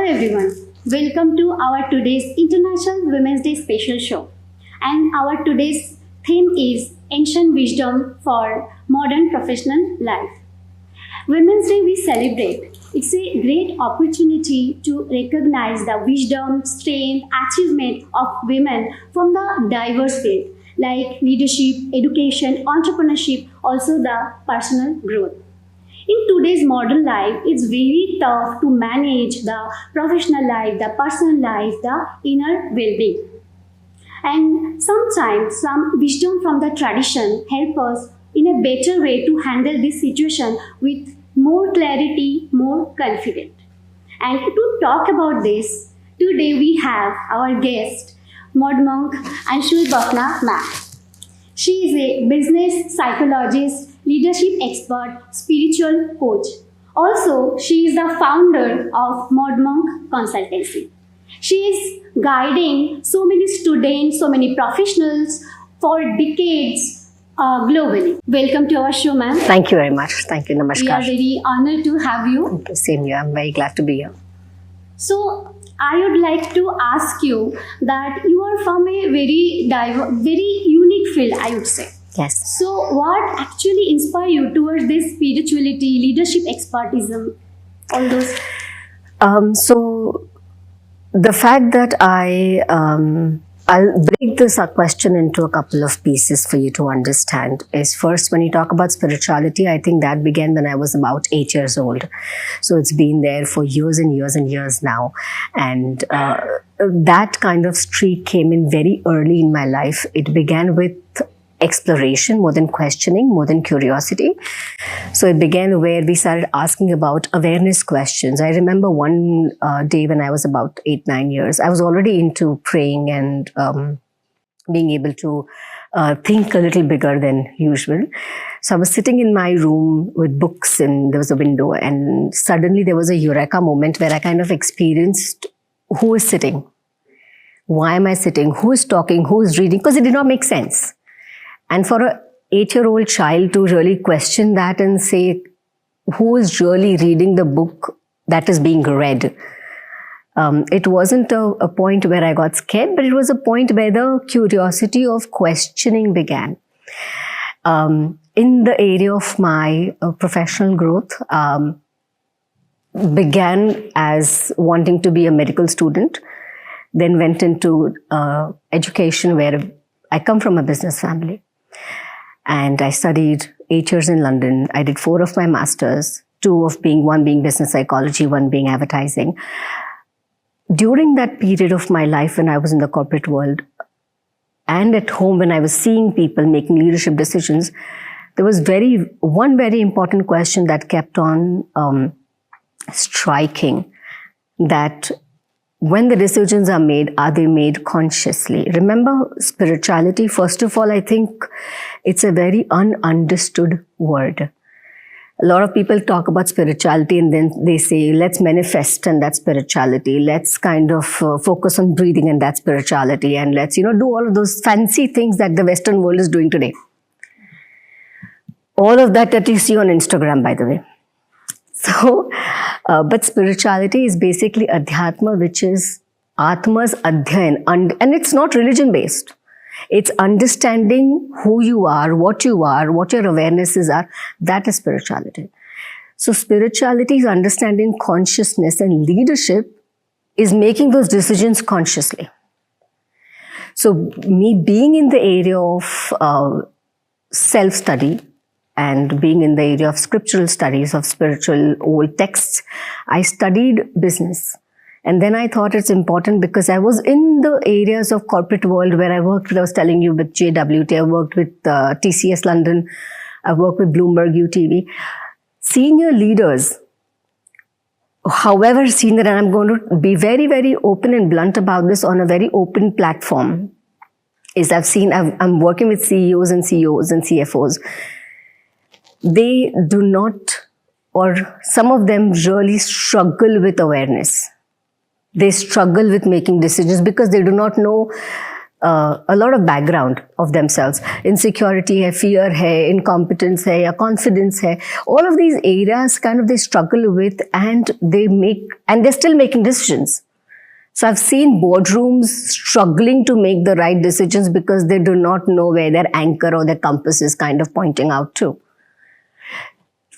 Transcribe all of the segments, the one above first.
everyone, welcome to our today's International Women's Day special show. And our today's theme is Ancient Wisdom for Modern Professional Life. Women's Day we celebrate. It's a great opportunity to recognize the wisdom, strength, achievement of women from the diverse field like leadership, education, entrepreneurship, also the personal growth. In today's modern life, it's very tough to manage the professional life, the personal life, the inner well-being. And sometimes some wisdom from the tradition help us in a better way to handle this situation with more clarity, more confident. And to talk about this, today we have our guest, ModMonk Aanshul Bafnaa ma'am. She is a business psychologist, leadership expert, spiritual coach. Also, she is the founder of ModMonk Consultancy. She is guiding so many students, so many professionals for decades globally. Welcome to our show, ma'am. Thank you very much. Thank you. Namaskar. We are very honored to have you. Same here. I'm very glad to be here. So, I would like to ask you that you are from a very unique field, I would say. Yes. So, what actually inspired you towards this spirituality, leadership expertism, all those? So, the fact that I'll break this question into a couple of pieces for you to understand is first, when you talk about spirituality, I think that began when I was about 8 years old. So it's been there for years and years and years now. And that kind of streak came in very early in my life. It began with exploration more than questioning, more than curiosity. So it began where we started asking about awareness questions. I remember one day when I was about 8-9 years, I was already into praying and being able to think a little bigger than usual. So I was sitting in my room with books and there was a window, and suddenly there was a eureka moment where I kind of experienced who is sitting, why am I sitting, who is talking, who is reading, because it did not make sense. And for an 8-year-old child to really question that and say, who is really reading the book that is being read? It wasn't a point where I got scared, but it was a point where the curiosity of questioning began. In the area of my professional growth, began as wanting to be a medical student, then went into education where I come from a business family. And I studied 8 years in London. I did 4 of my masters, one being business psychology, one being advertising. During that period of my life when I was in the corporate world and at home when I was seeing people making leadership decisions, there was one very important question that kept on striking, that when the decisions are they made consciously? Remember, spirituality, first of all, I think it's a very ununderstood word. A lot of people talk about spirituality and then they say, let's manifest, and that's spirituality. Let's kind of focus on breathing, and that's spirituality. And let's, do all of those fancy things that the Western world is doing today. All of that you see on Instagram, by the way. So, but spirituality is basically Adhyatma, which is Atma's Adhyayan, and it's not religion-based. It's understanding who you are, what your awarenesses are. That is spirituality. So spirituality is understanding consciousness, and leadership is making those decisions consciously. So me being in the area of self-study, and being in the area of scriptural studies of spiritual old texts, I studied business. And then I thought it's important because I was in the areas of corporate world where I worked with, I was telling you, with JWT, I worked with TCS London, I worked with Bloomberg UTV. Senior leaders, however senior, and I'm going to be very, very open and blunt about this on a very open platform, is I'm working with CEOs and CEOs and CFOs. They do not, or some of them really struggle with awareness. They struggle with making decisions because they do not know a lot of background of themselves. Insecurity hai, fear hai, incompetence hai, ya confidence hai. All of these areas kind of they struggle with, and they're still making decisions. So I've seen boardrooms struggling to make the right decisions because they do not know where their anchor or their compass is kind of pointing out to.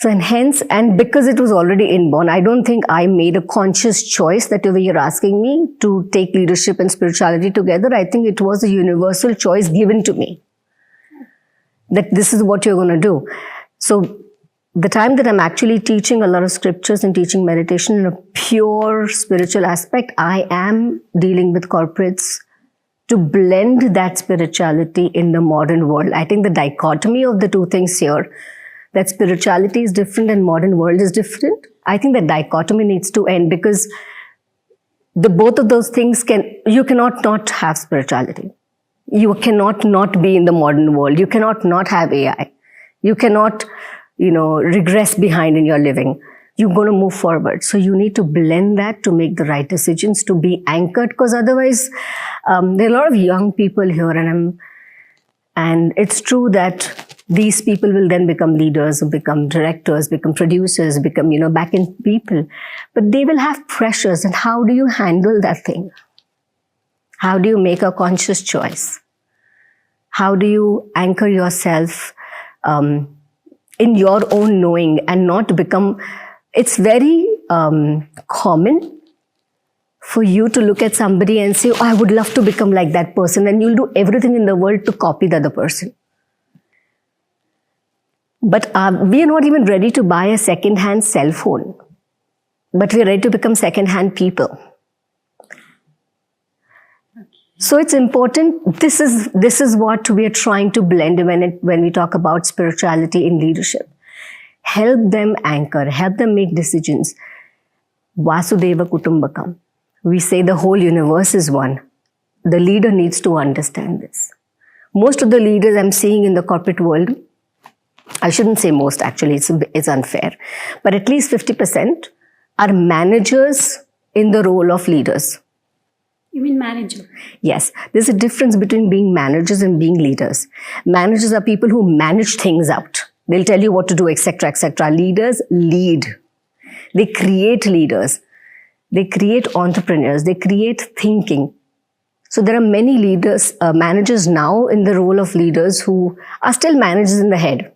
So and because it was already inborn, I don't think I made a conscious choice that you're asking me to take leadership and spirituality together. I think it was a universal choice given to me that this is what you're going to do. So the time that I'm actually teaching a lot of scriptures and teaching meditation in a pure spiritual aspect, I am dealing with corporates to blend that spirituality in the modern world. I think the dichotomy of the two things here, that spirituality is different and modern world is different, I think that dichotomy needs to end, because both of those things you cannot not have spirituality. You cannot not be in the modern world. You cannot not have AI. You cannot, regress behind in your living. You're going to move forward. So you need to blend that to make the right decisions, to be anchored, because otherwise there are a lot of young people here, and it's true that these people will then become leaders, become directors, become producers, become, back-end people. But they will have pressures. And how do you handle that thing? How do you make a conscious choice? How do you anchor yourself in your own knowing and not become... It's very common for you to look at somebody and say, oh, I would love to become like that person. And you'll do everything in the world to copy the other person. But we are not even ready to buy a second-hand cell phone. But we are ready to become second-hand people. So it's important. This is what we are trying to blend when we talk about spirituality in leadership. Help them anchor, help them make decisions. Vasudeva Kutumbakam. We say the whole universe is one. The leader needs to understand this. Most of the leaders I'm seeing in the corporate world, I shouldn't say most actually, it's unfair, but at least 50% are managers in the role of leaders. You mean manager? Yes. There's a difference between being managers and being leaders. Managers are people who manage things out. They'll tell you what to do, etc., etc. Leaders lead. They create leaders. They create entrepreneurs. They create thinking. So there are many leaders, managers now in the role of leaders who are still managers in the head.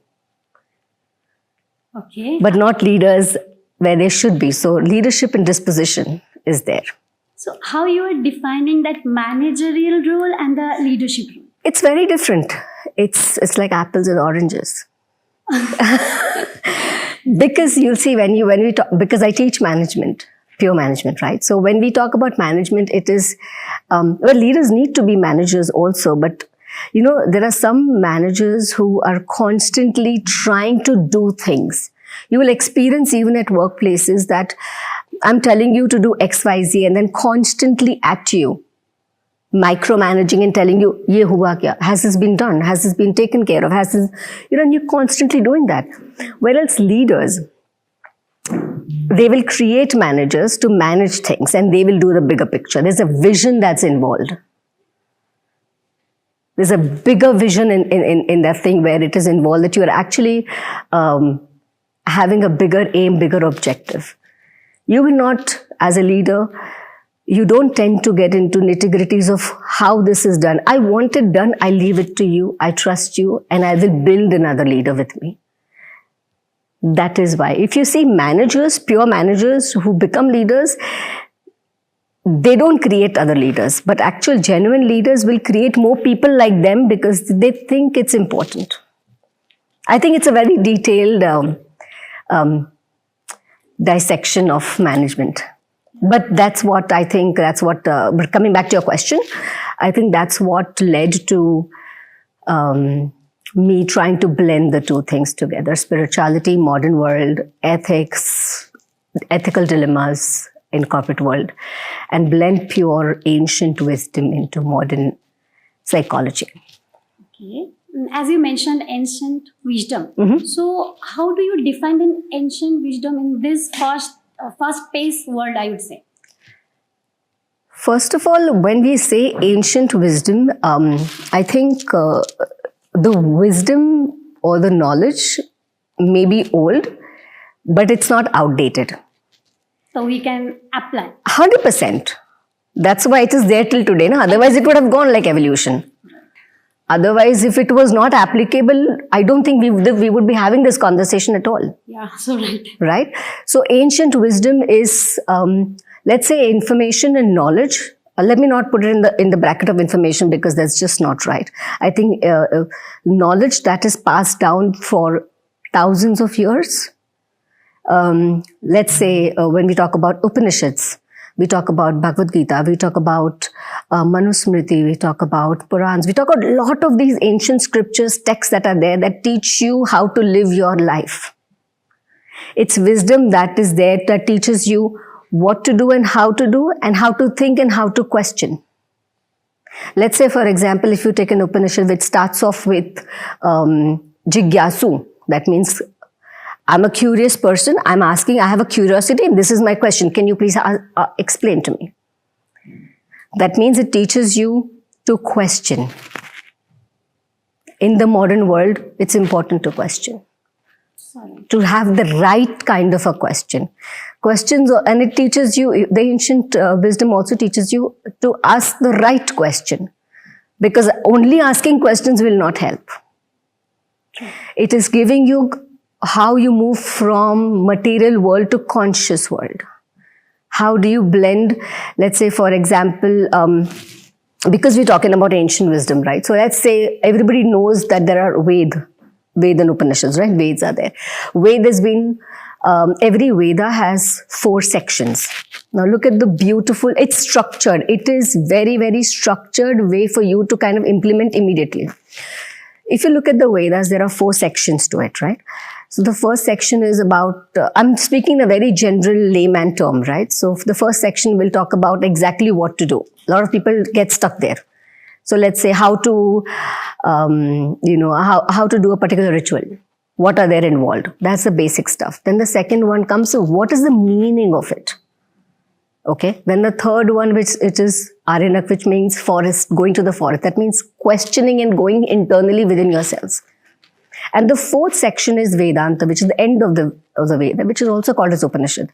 Okay. But not leaders where they should be. So leadership and disposition is there. So how you are defining that managerial role and the leadership role? It's very different. It's like apples and oranges. Because you'll see when we talk, because I teach management, pure management, right? So when we talk about management, it is, leaders need to be managers also, but there are some managers who are constantly trying to do things. You will experience even at workplaces that I'm telling you to do X, Y, Z, and then constantly at you, micromanaging and telling you, ye hua kya? Has this been done? Has this been taken care of? Has this, and you're constantly doing that. Whereas leaders, they will create managers to manage things and they will do the bigger picture. There's a vision that's involved. There's a bigger vision in that thing where it is involved, that you are actually having a bigger aim, bigger objective. You will not, as a leader, you don't tend to get into nitty-gritties of how this is done. I want it done, I leave it to you, I trust you, and I will build another leader with me. That is why. If you see managers, pure managers who become leaders, they don't create other leaders, but actual genuine leaders will create more people like them because they think it's important. I think it's a very detailed dissection of management. But that's what I think, coming back to your question, I think that's what led to me trying to blend the two things together. Spirituality, modern world, ethics, ethical dilemmas in corporate world, and blend pure ancient wisdom into modern psychology. Okay. As you mentioned, ancient wisdom. Mm-hmm. So how do you define an ancient wisdom in this fast-paced world, I would say? First of all, when we say ancient wisdom, I think the wisdom or the knowledge may be old, but it's not outdated. So we can apply. 100%. That's why it is there till today. No? Otherwise, it would have gone like evolution. Otherwise, if it was not applicable, I don't think we would be having this conversation at all. Yeah, so right. Right? So, ancient wisdom is, let's say, information and knowledge. Let me not put it in the bracket of information because that's just not right. I think knowledge that is passed down for thousands of years. Let's say when we talk about Upanishads, we talk about Bhagavad Gita, we talk about Manusmriti, we talk about Purans, we talk about a lot of these ancient scriptures, texts that are there that teach you how to live your life. It's wisdom that is there that teaches you what to do and how to think and how to question. Let's say, for example, if you take an Upanishad which starts off with Jigyasu, that means I'm a curious person, I'm asking, I have a curiosity, and this is my question. Can you please explain to me? That means it teaches you to question. In the modern world, it's important to question. To have the right kind of a question. Questions, and it teaches you, the ancient wisdom also teaches you to ask the right question. Because only asking questions will not help. It is giving you how you move from material world to conscious world. How do you blend, let's say, for example, because we're talking about ancient wisdom, right? So let's say everybody knows that there are Ved and Upanishads, right? Veds are there. Ved has been, every Veda has 4 sections. Now look at the beautiful, it's structured. It is very, very structured way for you to kind of implement immediately. If you look at the Vedas, there are 4 sections to it, right? So the first section is about, I'm speaking in a very general layman term, right? So the first section will talk about exactly what to do. A lot of people get stuck there. So let's say how to, how to do a particular ritual. What are there involved? That's the basic stuff. Then the second one comes, so what is the meaning of it? Okay. Then the third one, which it is Arenak, which means forest, going to the forest. That means questioning and going internally within yourselves. And the fourth section is Vedanta, which is the end of the Veda, which is also called as Upanishad,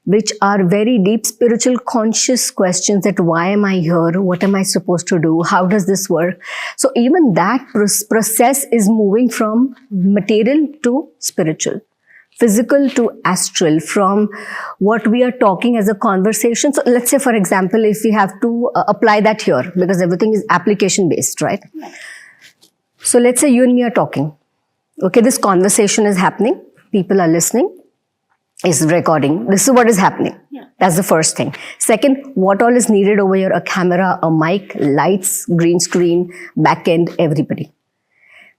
which are very deep spiritual conscious questions that why am I here? What am I supposed to do? How does this work? So even that process is moving from material to spiritual, physical to astral, from what we are talking as a conversation. So let's say, for example, if we have to apply that here, because everything is application based, right? So let's say you and me are talking. Okay, this conversation is happening. People are listening. Is recording. This is what is happening. Yeah. That's the first thing. Second, what all is needed over here? A camera, a mic, lights, green screen, back end, everybody.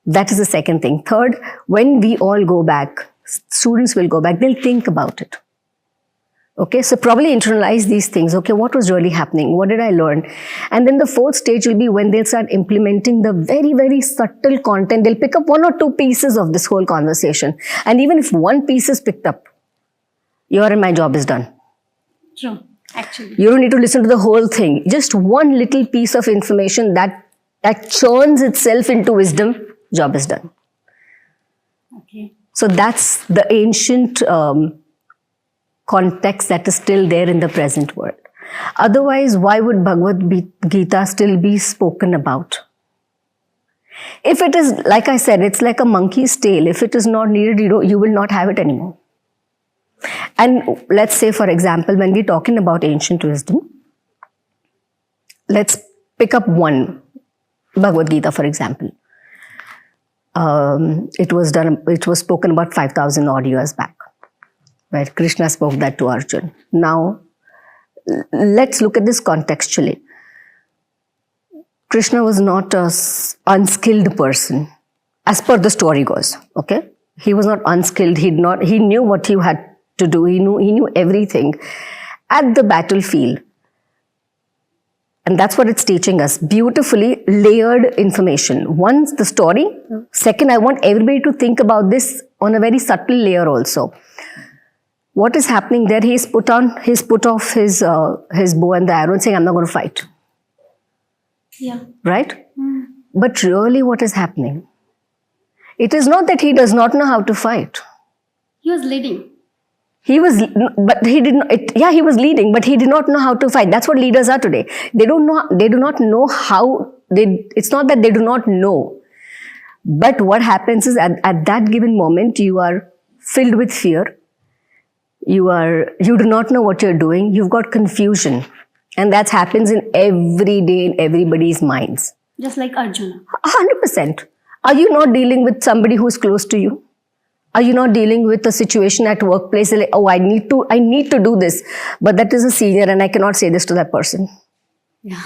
That is the second thing. Third, when we all go back, students will go back, they'll think about it. Okay, so probably internalize these things. Okay, what was really happening? What did I learn? And then the fourth stage will be when they'll start implementing the very, very subtle content. They'll pick up 1 or 2 pieces of this whole conversation. And even if one piece is picked up, your and my job is done. True, actually. You don't need to listen to the whole thing. Just one little piece of information that churns itself into wisdom, job is done. Okay. So that's the ancient context that is still there in the present world. Otherwise, why would Bhagavad Gita still be spoken about? If it is, like I said, it's like a monkey's tail. If it is not needed, you will not have it anymore. And let's say, for example, when we're talking about ancient wisdom, let's pick up one, Bhagavad Gita, for example. It was spoken about 5,000 odd years back. Right? Krishna spoke that to Arjuna. Now, let's look at this contextually. Krishna was not an unskilled person, as per the story goes. Okay, he was not unskilled. He knew what he had to do. He knew everything at the battlefield, and that's what it's teaching us. Beautifully layered information. One, the story. Second, I want everybody to think about this on a very subtle layer also. What is happening there? He's put off his bow and the arrow and saying, I'm not going to fight. Yeah. Right? But really what is happening? It is not that he does not know how to fight. He was leading. He was leading, but he did not know how to fight. That's what leaders are today. They do not know how. It's not that they do not know. But what happens is at that given moment, you are filled with fear. You do not know what you're doing. You've got confusion. And that happens in every day in everybody's minds. Just like Arjuna. 100%. Are you not dealing with somebody who's close to you? Are you not dealing with a situation at workplace like, oh, I need to do this, but that is a senior and I cannot say this to that person. Yeah.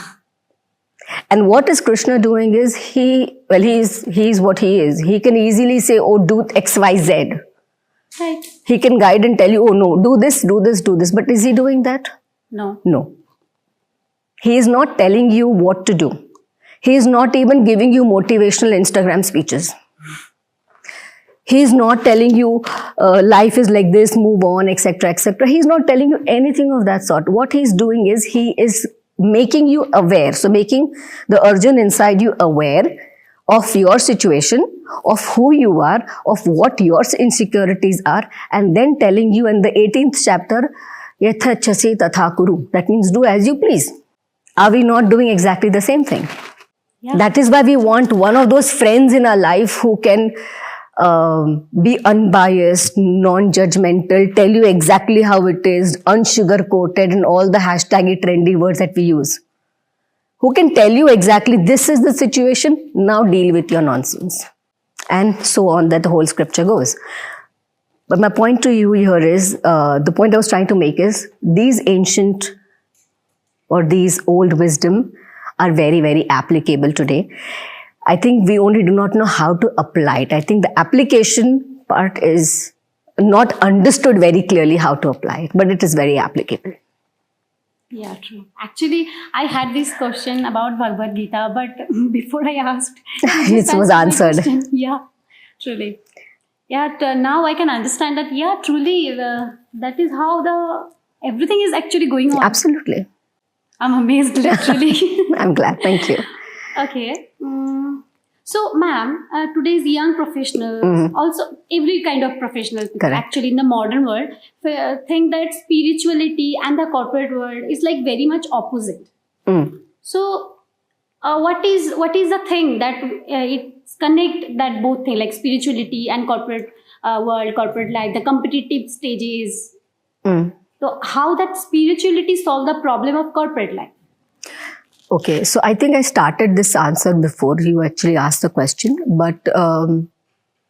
And what is Krishna doing is he's what he is. He can easily say, oh, do X, Y, Z. Right. He can guide and tell you, oh no, do this, do this, do this. But is he doing that? No. No. He is not telling you what to do. He is not even giving you motivational Instagram speeches. He is not telling you life is like this, move on, etc., etc. He is not telling you anything of that sort. What he is doing is he is making you aware. So making the Arjun inside you aware of your situation, of who you are, of what your insecurities are, and then telling you in the 18th chapter, Yathachasi tatha kuru. That means do as you please. Are we not doing exactly the same thing? Yeah. That is why we want one of those friends in our life who can be unbiased, non-judgmental, tell you exactly how it is, unsugar-coated, and all the hashtaggy trendy words that we use. Who can tell you exactly this is the situation, now deal with your nonsense. And so on, that the whole scripture goes. But my point to you here is, the point I was trying to make is, these ancient or these old wisdom are very, very applicable today. I think we only do not know how to apply it. I think the application part is not understood very clearly how to apply it, but it is very applicable. Yeah, true. Actually, I had this question about Bhagavad Gita, but before I asked, it was answered. Yeah, truly. Yeah, now I can understand that, yeah, truly, that is how everything is actually going on. Absolutely. I'm amazed, literally. I'm glad. Thank you. Okay. So, ma'am, today's young professionals, also every kind of professional, actually in the modern world, think that spirituality and the corporate world is like very much opposite. So, what is the thing that it's connect that both thing, like spirituality and corporate world, corporate life, the competitive stages? So, how that spirituality solve the problem of corporate life? Okay, so I think I started this answer before you actually asked the question, but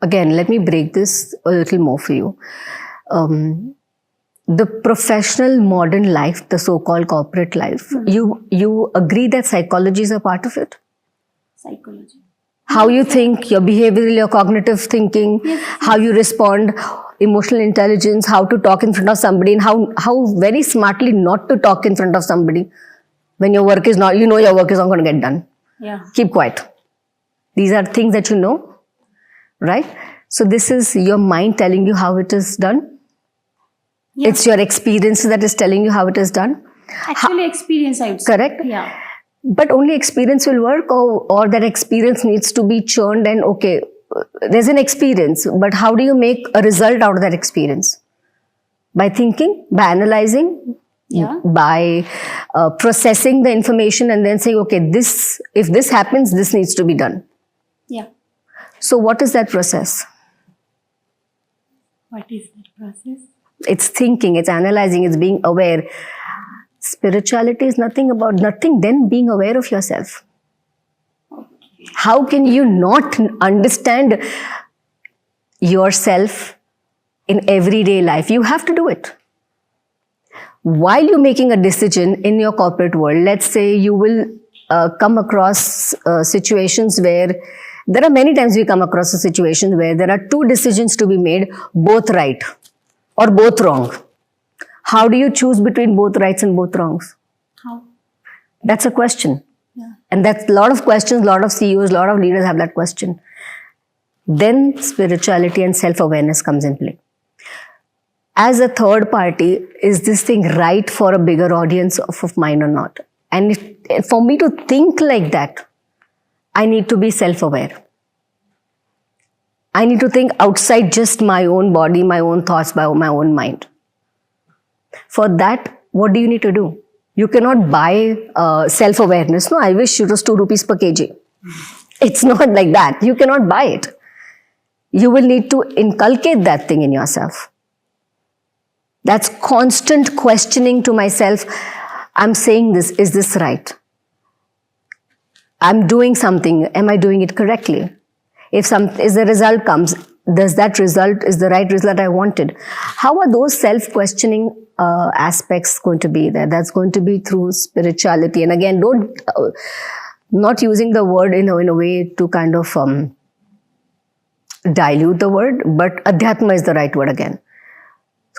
again, let me break this a little more for you. The professional modern life, the so-called corporate life, you agree that psychology is a part of it? Psychology. How you think, your behavioral, your cognitive thinking, how you respond, emotional intelligence, how to talk in front of somebody, and how very smartly not to talk in front of somebody. When your work is not, your work is not going to get done. Yeah. Keep quiet. These are things that you know, right? So this is your mind telling you how it is done. Yeah. It's your experience that is telling you how it is done. Actually, experience, I would say. Correct? Yeah. But only experience will work, or that experience needs to be churned and okay, there's an experience, but how do you make a result out of that experience? By thinking, by analyzing, by processing the information and then saying, okay, if this happens, this needs to be done. Yeah. So what is that process? What is that process? It's thinking, it's analyzing, it's being aware. Spirituality is nothing then being aware of yourself. Okay. How can you not understand yourself in everyday life? You have to do it. While you're making a decision in your corporate world, let's say you will come across situations where there are many times we come across a situation where there are two decisions to be made, both right or both wrong. How do you choose between both rights and both wrongs? How? That's a question. Yeah. And that's a lot of questions, a lot of CEOs, a lot of leaders have that question. Then spirituality and self-awareness comes in play. as a third party, is this thing right for a bigger audience of mine or not? And for me to think like that, I need to be self-aware. I need to think outside just my own body, my own thoughts, my own mind. For that, what do you need to do? You cannot buy self-awareness. No, I wish it was 2 rupees per kg. It's not like that. You cannot buy it. You will need to inculcate that thing in yourself. That's constant questioning to myself. I'm saying this, is this right? I'm doing something, am I doing it correctly? If the result comes, does that result is the right result I wanted? How are those self-questioning aspects going to be there? That's going to be through spirituality. And again, not using the word in a way to kind of dilute the word, but adhyatma is the right word again.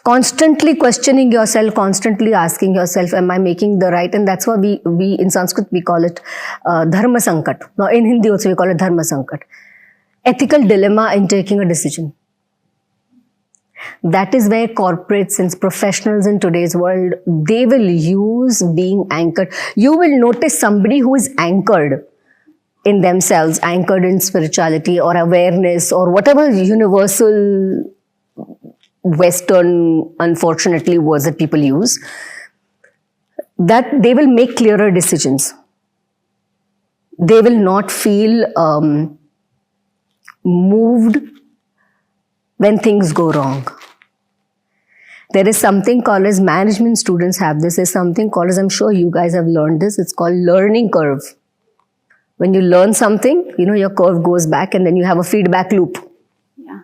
Constantly questioning yourself, constantly asking yourself, am I making the right? And that's why we in Sanskrit, we call it dharma sankat. Now in Hindi also we call it dharma sankat. Ethical dilemma in taking a decision. That is where corporates and professionals in today's world, they will use being anchored. You will notice somebody who is anchored in themselves, anchored in spirituality or awareness or whatever universal Western, unfortunately, words that people use, that they will make clearer decisions. They will not feel moved when things go wrong. There is something called as, management students have this, is something called as, I'm sure you guys have learned this, it's called learning curve. When you learn something, your curve goes back and then you have a feedback loop. Yeah.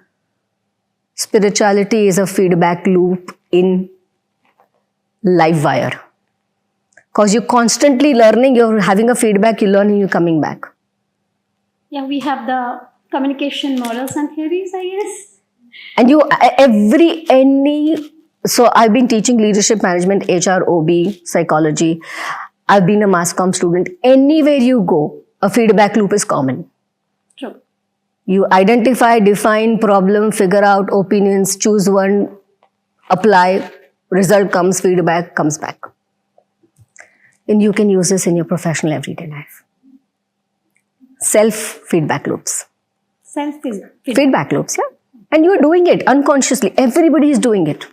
Spirituality is a feedback loop in live wire. Because you're constantly learning, you're having a feedback, you're learning, you're coming back. Yeah, we have the communication models and theories, I guess. And so I've been teaching leadership management, HR, OB, psychology. I've been a mass comm student. Anywhere you go, a feedback loop is common. True. You identify, define, problem, figure out opinions, choose one, apply, result comes, feedback comes back. And you can use this in your professional everyday life. Self-feedback loops. Feedback loops, yeah. And you're doing it unconsciously. Everybody is doing it.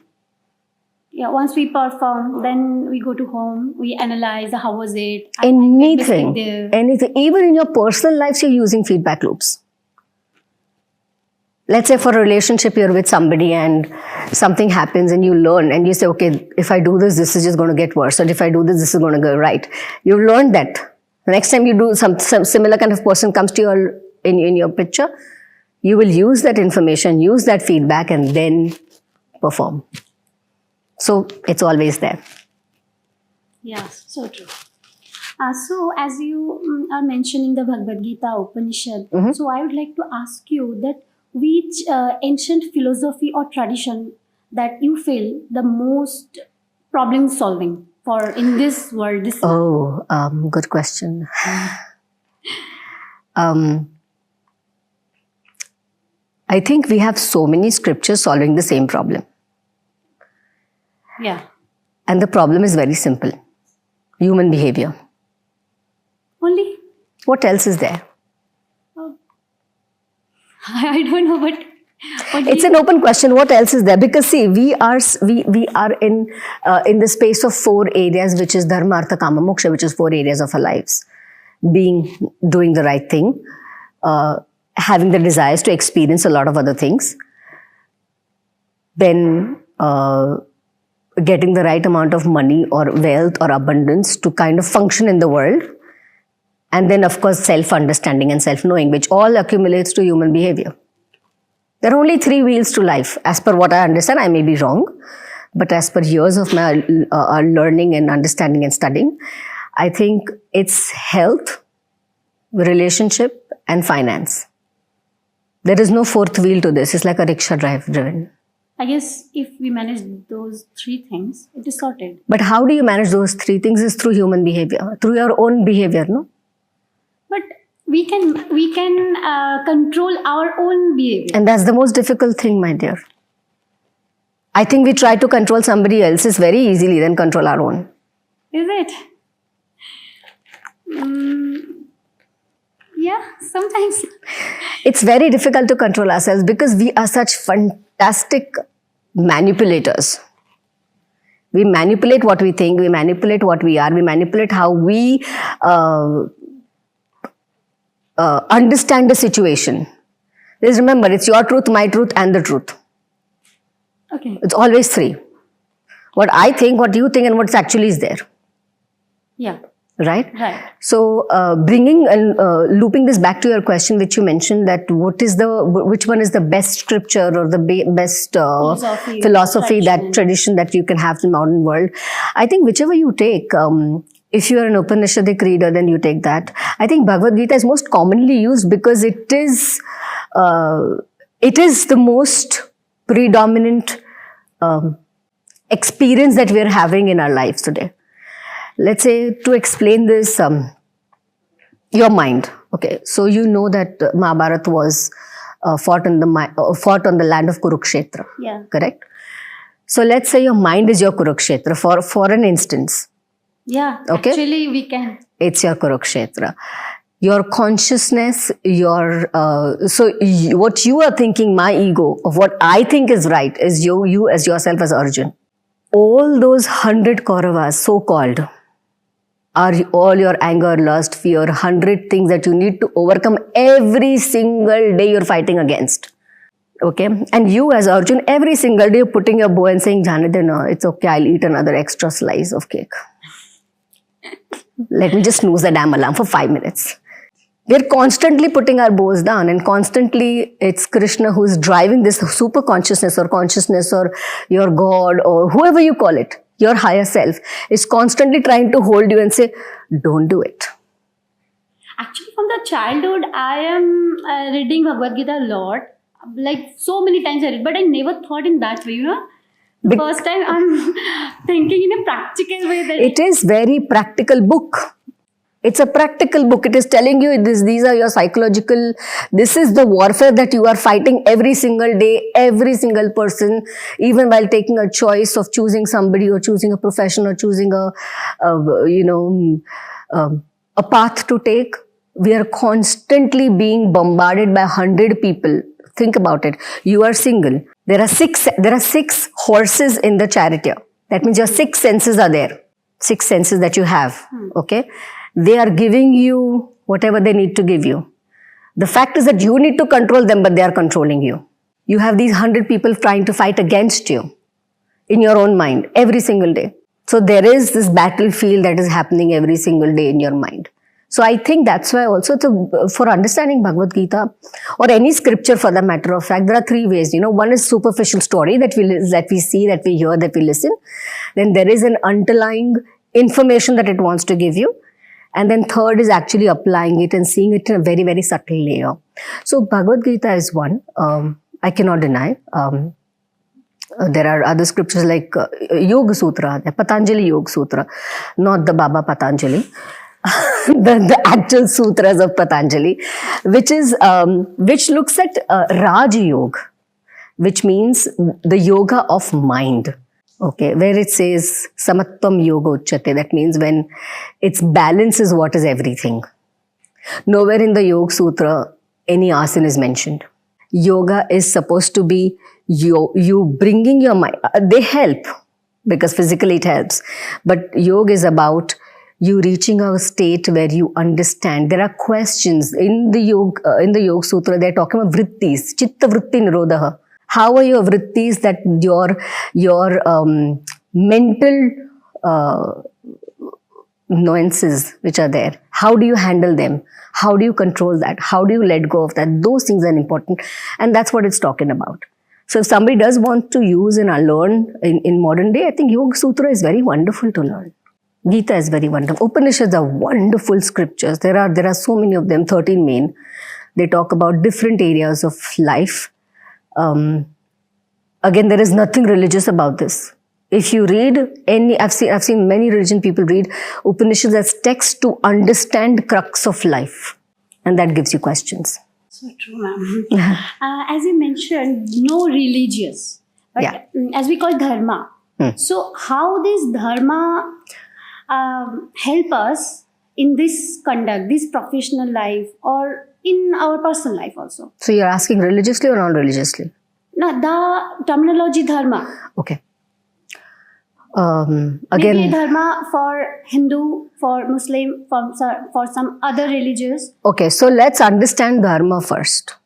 Yeah, once we perform, then we go to home, we analyze how was it. Anything. Even in your personal lives, you're using feedback loops. Let's say for a relationship, you're with somebody and something happens and you learn and you say, okay, if I do this, this is just going to get worse. And if I do this, this is going to go right. You've learned that. The next time you do some similar kind of person comes to your in your picture, you will use that information, use that feedback and then perform. So it's always there. Yes, so true. So as you are mentioning the Bhagavad Gita Upanishad, so I would like to ask you that which ancient philosophy or tradition that you feel the most problem solving for in this world? Good question. I think we have so many scriptures solving the same problem. Yeah. And the problem is very simple. Human behavior. Only? What else is there? I don't know, but it's an open question. What else is there? Because see, we are in the space of 4 areas, which is dharma, artha, kama, moksha, which is 4 areas of our lives. Doing the right thing, having the desires to experience a lot of other things, then getting the right amount of money or wealth or abundance to kind of function in the world, and then of course self-understanding and self-knowing, which all accumulates to human behavior. There are only 3 wheels to life, as per what I understand. I may be wrong, but as per years of my learning and understanding and studying, I think it's health, relationship, and finance. There is no 4th wheel to this. It's like a rickshaw driven. I guess if we manage those 3 things, it is sorted. But how do you manage those 3 things? Is through human behavior, through your own behavior, no? But we can control our own behavior. And that's the most difficult thing, my dear. I think we try to control somebody else's very easily than control our own. Is it? Yeah, sometimes. It's very difficult to control ourselves because we are such fantastic manipulators. We manipulate what we think, we manipulate what we are, we manipulate how we understand the situation. Just remember, it's your truth, my truth, and the truth. Okay. It's always three. What I think, what you think, and what's actually is there. Yeah. Right? Right. So, bringing and looping this back to your question, which you mentioned, that which one is the best scripture or the best philosophy, that tradition that you can have in the modern world. I think whichever you take, if you are an Upanishadic reader, then you take that. I think Bhagavad Gita is most commonly used because it is the most predominant experience that we are having in our lives today. Let's say, to explain this, your mind. Okay, so you know that Mahabharata was fought on the land of Kurukshetra. Yeah. Correct. So let's say your mind is your Kurukshetra for an instance. Yeah. Okay. Actually, we can. It's your Kurukshetra. Your consciousness, what you are thinking, my ego, of what I think is right, is you as yourself as Arjun. All those 100 Kauravas, so-called, are all your anger, lust, fear, 100 things that you need to overcome every single day you're fighting against. Okay? And you as Arjun, every single day you're putting your bow and saying, Janade, no, it's okay, I'll eat another extra slice of cake. Let me just snooze the damn alarm for 5 minutes. We're constantly putting our bows down, and constantly it's Krishna who's driving this super consciousness or your God or whoever you call it, your higher self, is constantly trying to hold you and say, don't do it. Actually, from the childhood, I am reading Bhagavad Gita a lot. Like, so many times I read, but I never thought in that way, The first time I'm thinking in a practical way. It is very practical book. It's a practical book. It is telling you these are your psychological, this is the warfare that you are fighting every single day, every single person, even while taking a choice of choosing somebody or choosing a profession or choosing a path to take. We are constantly being bombarded by 100 people. Think about it. You are single. There are six horses in the chariot. That means your 6 senses are there. 6 senses that you have. Okay. They are giving you whatever they need to give you. The fact is that you need to control them, but they are controlling you. You have these 100 people trying to fight against you in your own mind every single day. So there is this battlefield that is happening every single day in your mind. So I think that's why also for understanding Bhagavad Gita or any scripture for the matter of fact, there are 3 ways. One is superficial story that we see, that we hear, that we listen. Then there is an underlying information that it wants to give you. And then third is actually applying it and seeing it in a very, very subtle layer. So Bhagavad Gita is one. I cannot deny. There are other scriptures like Yoga Sutra, the Patanjali Yoga Sutra, not the Baba Patanjali. the actual sutras of Patanjali, which looks at Raj Yoga, which means the yoga of mind. Okay, where it says Samatvam Yoga Uchyate, that means when its balance is what is everything. Nowhere in the Yoga Sutra any asana is mentioned. Yoga is supposed to be you bringing your mind. They help because physically it helps, but yoga is about you reaching a state where you understand. There are questions in the Yoga Sutra. They're talking about vrittis, chitta vritti nirodha. How are your vrittis, that your mental nuances which are there? How do you handle them? How do you control that? How do you let go of that? Those things are important, and that's what it's talking about. So if somebody does want to use and learn in modern day, I think Yoga Sutra is very wonderful to learn. Gita is very wonderful. Upanishads are wonderful scriptures. There are so many of them, 13 main. They talk about different areas of life. Again, there is nothing religious about this. If you read I've seen many religion people read Upanishads as text to understand crux of life, and that gives you questions. So true, ma'am. As you mentioned, no religious. but Yeah. as we call dharma. So how this dharma help us in this conduct, this professional life, or in our personal life also? So you're asking religiously or non-religiously? No, the terminology dharma. Okay. Maybe Again, dharma for Hindu, for Muslim, for some other religious. okay, so let's understand dharma first.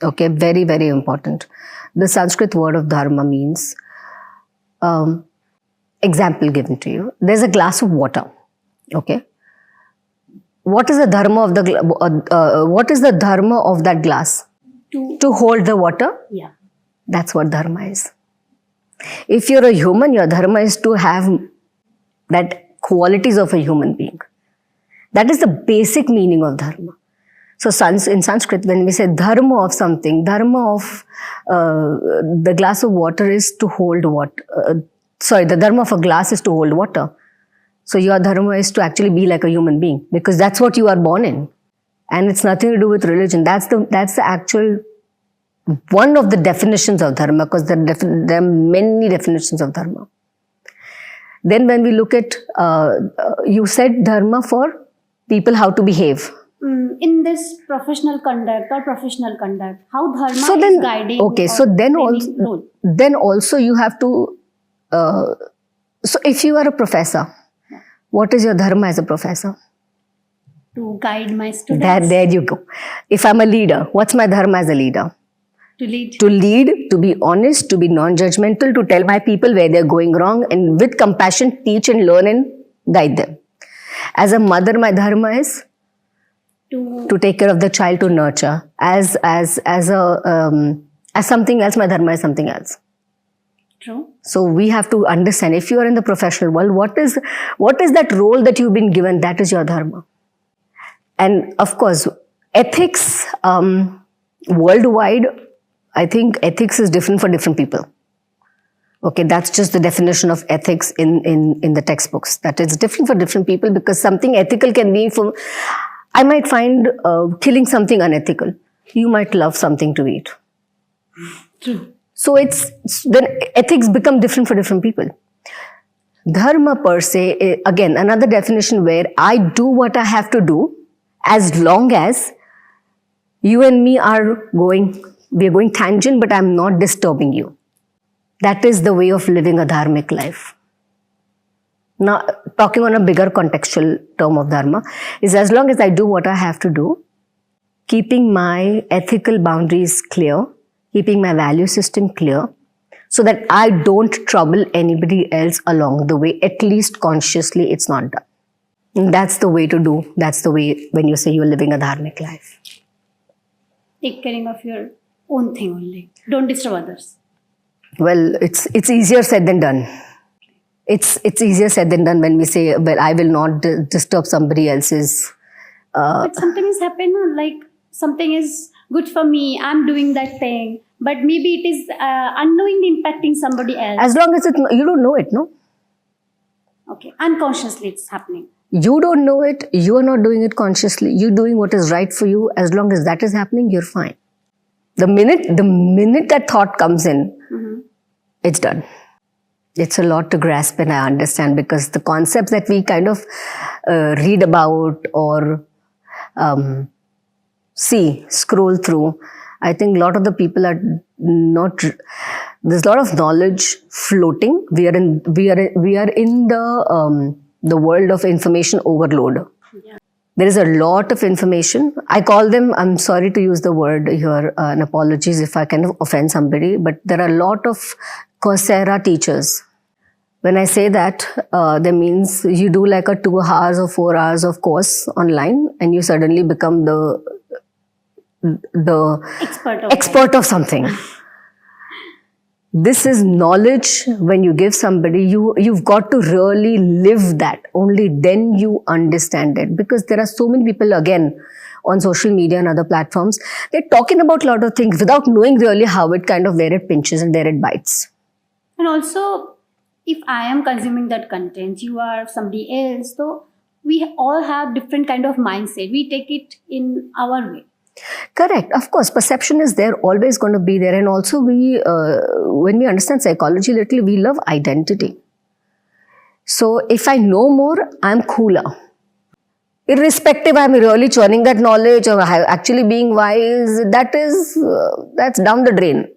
Okay, very, very important. The Sanskrit word of dharma means, example given to you. There's a glass of water. Okay. What is the dharma of what is the dharma of that glass? To hold the water. Yeah. That's what dharma is. If you're a human, your dharma is to have that qualities of a human being. That is the basic meaning of dharma. So in Sanskrit, when we say dharma of something, dharma of the glass of water is to hold water. The dharma of a glass is to hold water. So your dharma is to actually be like a human being, because that's what you are born in. And it's nothing to do with religion. That's the actual one of the definitions of dharma, because there are many definitions of dharma. Then when we look at, you said dharma for people how to behave. In this professional conduct, how dharma So is then, guiding. okay, so then also you have to, so if you are a professor, what is your dharma as a professor? To guide my students. There you go. If I'm a leader, what's my dharma as a leader? To lead. To lead, to be honest, to be non-judgmental, to tell my people where they're going wrong, and with compassion teach and learn and guide them. As a mother, my dharma is to take care of the child, to nurture. As something else, my dharma is something else. True. So we have to understand, if you are in the professional world, what is that role that you've been given? That is your dharma. And of course, ethics worldwide, I think ethics is different for different people. Okay, that's just the definition of ethics in the textbooks. That is different for different people, because something ethical can be from, I might find killing something unethical. You might love something to eat. True. So then ethics become different for different people. Dharma per se, again, another definition where I do what I have to do, as long as you and me we are going tangent, but I'm not disturbing you. That is the way of living a dharmic life. Now, talking on a bigger contextual term of dharma, is as long as I do what I have to do, keeping my ethical boundaries clear, keeping my value system clear, so that I don't trouble anybody else along the way, at least consciously it's not done. And that's the way to do. That's the way when you say you're living a dharmic life. Take care of your own thing only. Don't disturb others. Well, it's easier said than done. It's easier said than done when we say, well, I will not disturb somebody else's. But sometimes happen, like something is good for me, I'm doing that thing, but maybe it is unknowingly impacting somebody else. As long as you don't know it, no? Okay, unconsciously it's happening. You don't know it, you are not doing it consciously, you're doing what is right for you. As long as that is happening, you're fine. The minute that thought comes in, it's done. It's a lot to grasp, and I understand, because the concepts that we kind of read about or scroll through, I think a lot of the people are not. There's a lot of knowledge floating. We are in the world of information overload. Yeah. There is a lot of information. I call them, I'm sorry to use the word here, and apologies if I kind of offend somebody, but there are a lot of Coursera teachers. When I say that, that means you do like a 2 hours or 4 hours of course online, and you suddenly become the expert of something. This is knowledge. When you give somebody, you've got to really live that. Only then you understand it. Because there are so many people, again, on social media and other platforms, they're talking about a lot of things without knowing really how it kind of, where it pinches and where it bites. And also, if I am consuming that content, you are somebody else, so we all have different kind of mindset. We take it in our way. Correct. Of course, perception is there, always going to be there. And also when we understand psychology little, we love identity. So if I know more, I'm cooler. Irrespective, I'm really churning that knowledge or actually being wise, that's down the drain.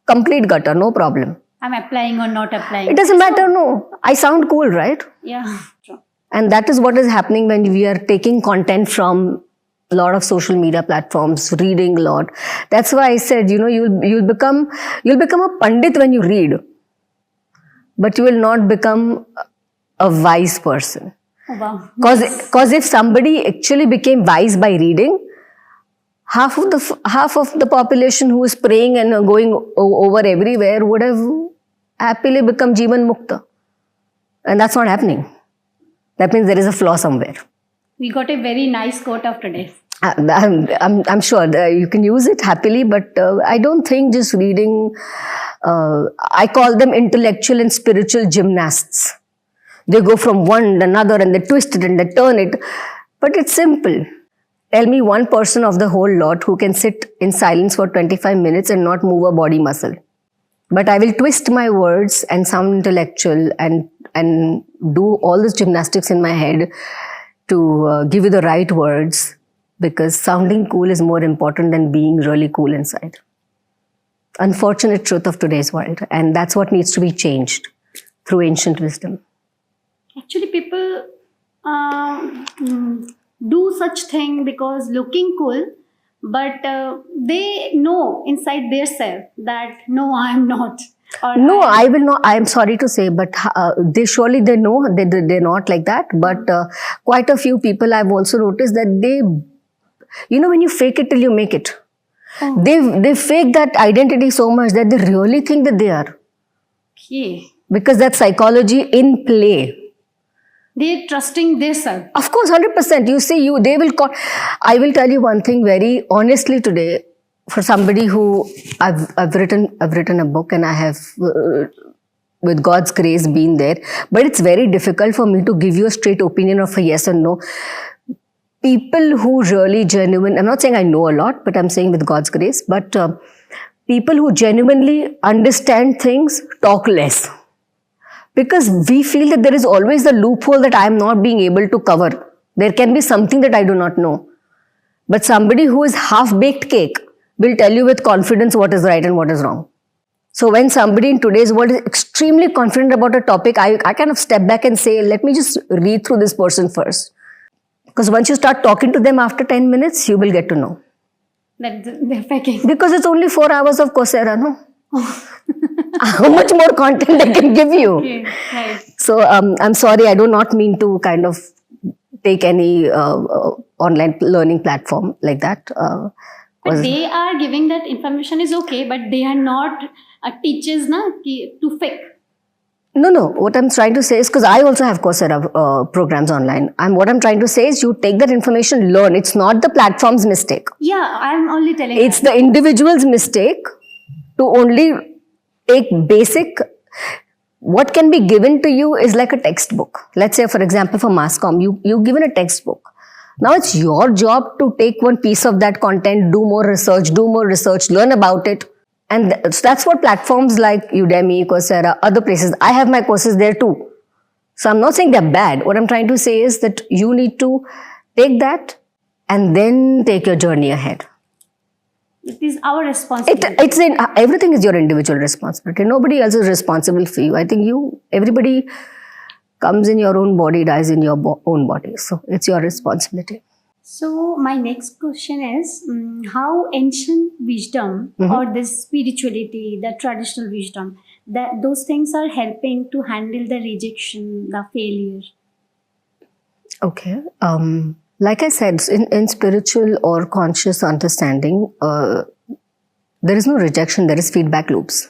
Complete gutter, no problem. I'm applying or not applying. It doesn't matter, no. I sound cool, right? Yeah, true. And that is what is happening when we are taking content from a lot of social media platforms, reading a lot. That's why I said, you'll become a pandit when you read, but you will not become a wise person. Oh, wow. Because if somebody actually became wise by reading, half of the population who is praying and going over everywhere would have happily become Jeevan Mukta. And that's not happening. That means there is a flaw somewhere. We got a very nice quote of today. I'm sure you can use it happily, but I don't think just reading, I call them intellectual and spiritual gymnasts. They go from one to another and they twist it and they turn it. But it's simple. Tell me one person of the whole lot who can sit in silence for 25 minutes and not move a body muscle. But I will twist my words and sound intellectual and do all this gymnastics in my head to give you the right words, because sounding cool is more important than being really cool inside. Unfortunate truth of today's world. And that's what needs to be changed through ancient wisdom. Actually, people do such thing because looking cool, but they know inside their self that no, I'm not. Or no, I will not. I am sorry to say, but they know they're not like that. But quite a few people I've also noticed that they, when you fake it till you make it, they fake that identity so much that they really think that they are. Okay. Because that's psychology in play. They're trusting their self. Of course, 100%. You see, they will call. I will tell you one thing very honestly today. For somebody who I've written a book and I have, with God's grace, been there. But it's very difficult for me to give you a straight opinion of a yes or no. People who really genuine. I'm not saying I know a lot, but I'm saying with God's grace. But people who genuinely understand things talk less. Because we feel that there is always the loophole that I am not being able to cover. There can be something that I do not know. But somebody who is half-baked cake will tell you with confidence what is right and what is wrong. So when somebody in today's world is extremely confident about a topic, I kind of step back and say, let me just read through this person first. Because once you start talking to them after 10 minutes, you will get to know. That they're faking. Because it's only 4 hours of Coursera, no? How much more content I can give you? Okay, right. So I'm sorry, I do not mean to kind of take any online learning platform like that. But they are giving that information is okay, but they are not teachers to fake. No. What I'm trying to say is, because I also have Coursera programs online. What I'm trying to say is you take that information, learn. It's not the platform's mistake. Yeah, I'm only telling It's the individual's mistake to only take basic. What can be given to you is like a textbook. Let's say, for example, for mass comm, you're given a textbook. Now it's your job to take one piece of that content, do more research, learn about it. And that's what platforms like Udemy, Coursera, other places, I have my courses there too. So I'm not saying they're bad. What I'm trying to say is that you need to take that and then take your journey ahead. It is our responsibility. Everything is your individual responsibility. Nobody else is responsible for you. I think everybody comes in your own body, dies in your own body. So it's your responsibility. So my next question is, how ancient wisdom or this spirituality, the traditional wisdom, that those things are helping to handle the rejection, the failure? Okay. Like I said, in spiritual or conscious understanding, there is no rejection, there is feedback loops.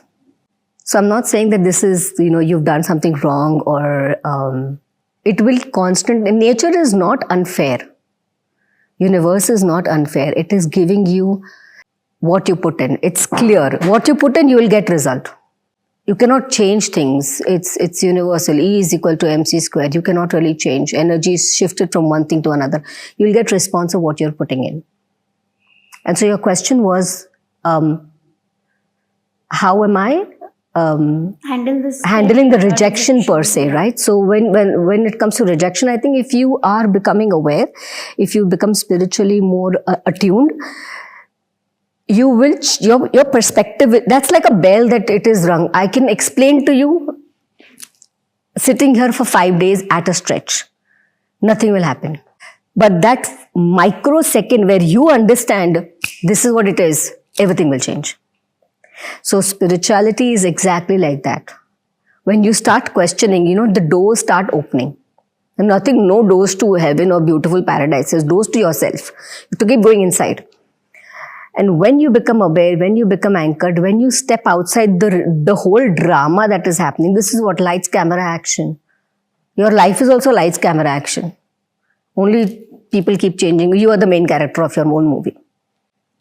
So I'm not saying that this is, you've done something wrong or it will nature is not unfair. Universe is not unfair. It is giving you what you put in. It's clear. What you put in, you will get result. You cannot change things. It's universal. E is equal to mc squared. You cannot really change. Energy is shifted from one thing to another. You will get response of what you're putting in. And so your question was, how am I handling the rejection per se, right? So when it comes to rejection, I think if you are becoming aware, if you become spiritually more attuned, you will your perspective, that's like a bell that it is rung. I can explain to you sitting here for 5 days at a stretch, nothing will happen. But that microsecond where you understand this is what it is, everything will change. So spirituality is exactly like that. When you start questioning, the doors start opening. And nothing, no doors to heaven or beautiful paradises, doors to yourself. You have to keep going inside. And when you become aware, when you become anchored, when you step outside the whole drama that is happening, this is what lights, camera, action. Your life is also lights, camera, action. Only people keep changing. You are the main character of your own movie.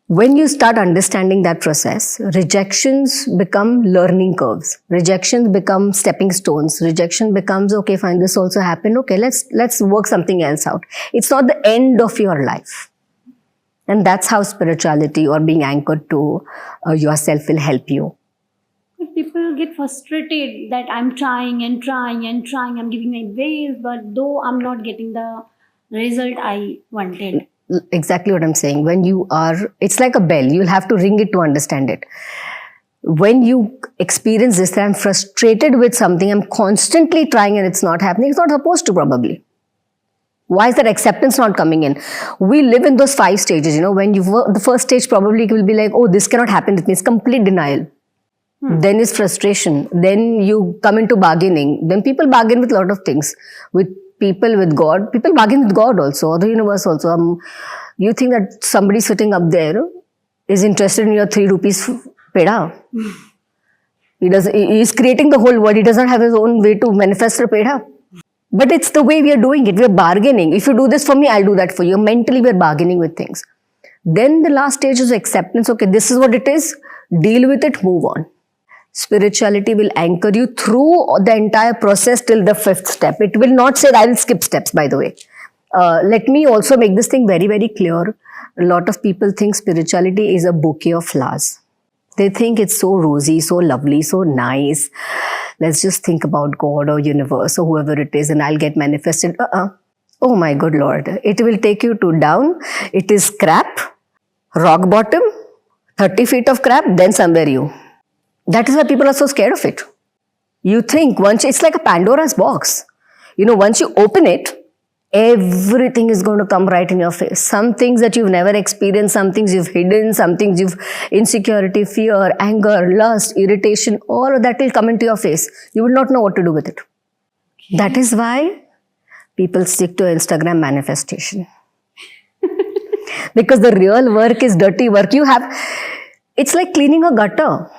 When you start understanding that process, rejections become learning curves. Rejections become stepping stones. Rejection becomes, okay, fine, this also happened. Okay, let's work something else out. It's not the end of your life. And that's how spirituality or being anchored to yourself will help you. People get frustrated that I'm trying and trying and trying. I'm giving my best, but though I'm not getting the result I wanted. Exactly what I'm saying. When you are, it's like a bell. You'll have to ring it to understand it. When you experience this, that I'm frustrated with something, I'm constantly trying and it's not happening, it's not supposed to probably. Why is that acceptance not coming in? We live in those 5 stages. When the first stage probably will be like, oh, this cannot happen with me. It's complete denial. Then is frustration. Then you come into bargaining. Then people bargain with a lot of things. With people, with God. People bargain with God also, or the universe also. You think that somebody sitting up there is interested in your 3 rupees peda. He is creating the whole world. He doesn't have his own way to manifest a peda. But it's the way we are doing it. We are bargaining. If you do this for me, I'll do that for you. Mentally, we are bargaining with things. Then the last stage is acceptance. Okay, this is what it is. Deal with it. Move on. Spirituality will anchor you through the entire process till the 5th step. It will not say, I will skip steps, by the way. Let me also make this thing very, very clear. A lot of people think spirituality is a bouquet of flowers. They think it's so rosy, so lovely, so nice. Let's just think about God or universe or whoever it is and I'll get manifested. Oh my good Lord. It will take you to down. It is crap, rock bottom, 30 feet of crap, then somewhere you. That is why people are so scared of it. You think it's like a Pandora's box. Once you open it, everything is going to come right in your face. Some things that you've never experienced, some things you've hidden, some things you've insecurity, fear, anger, lust, irritation, all of that will come into your face. You will not know what to do with it. That is why people stick to Instagram manifestation. Because the real work is dirty work. It's like cleaning a gutter.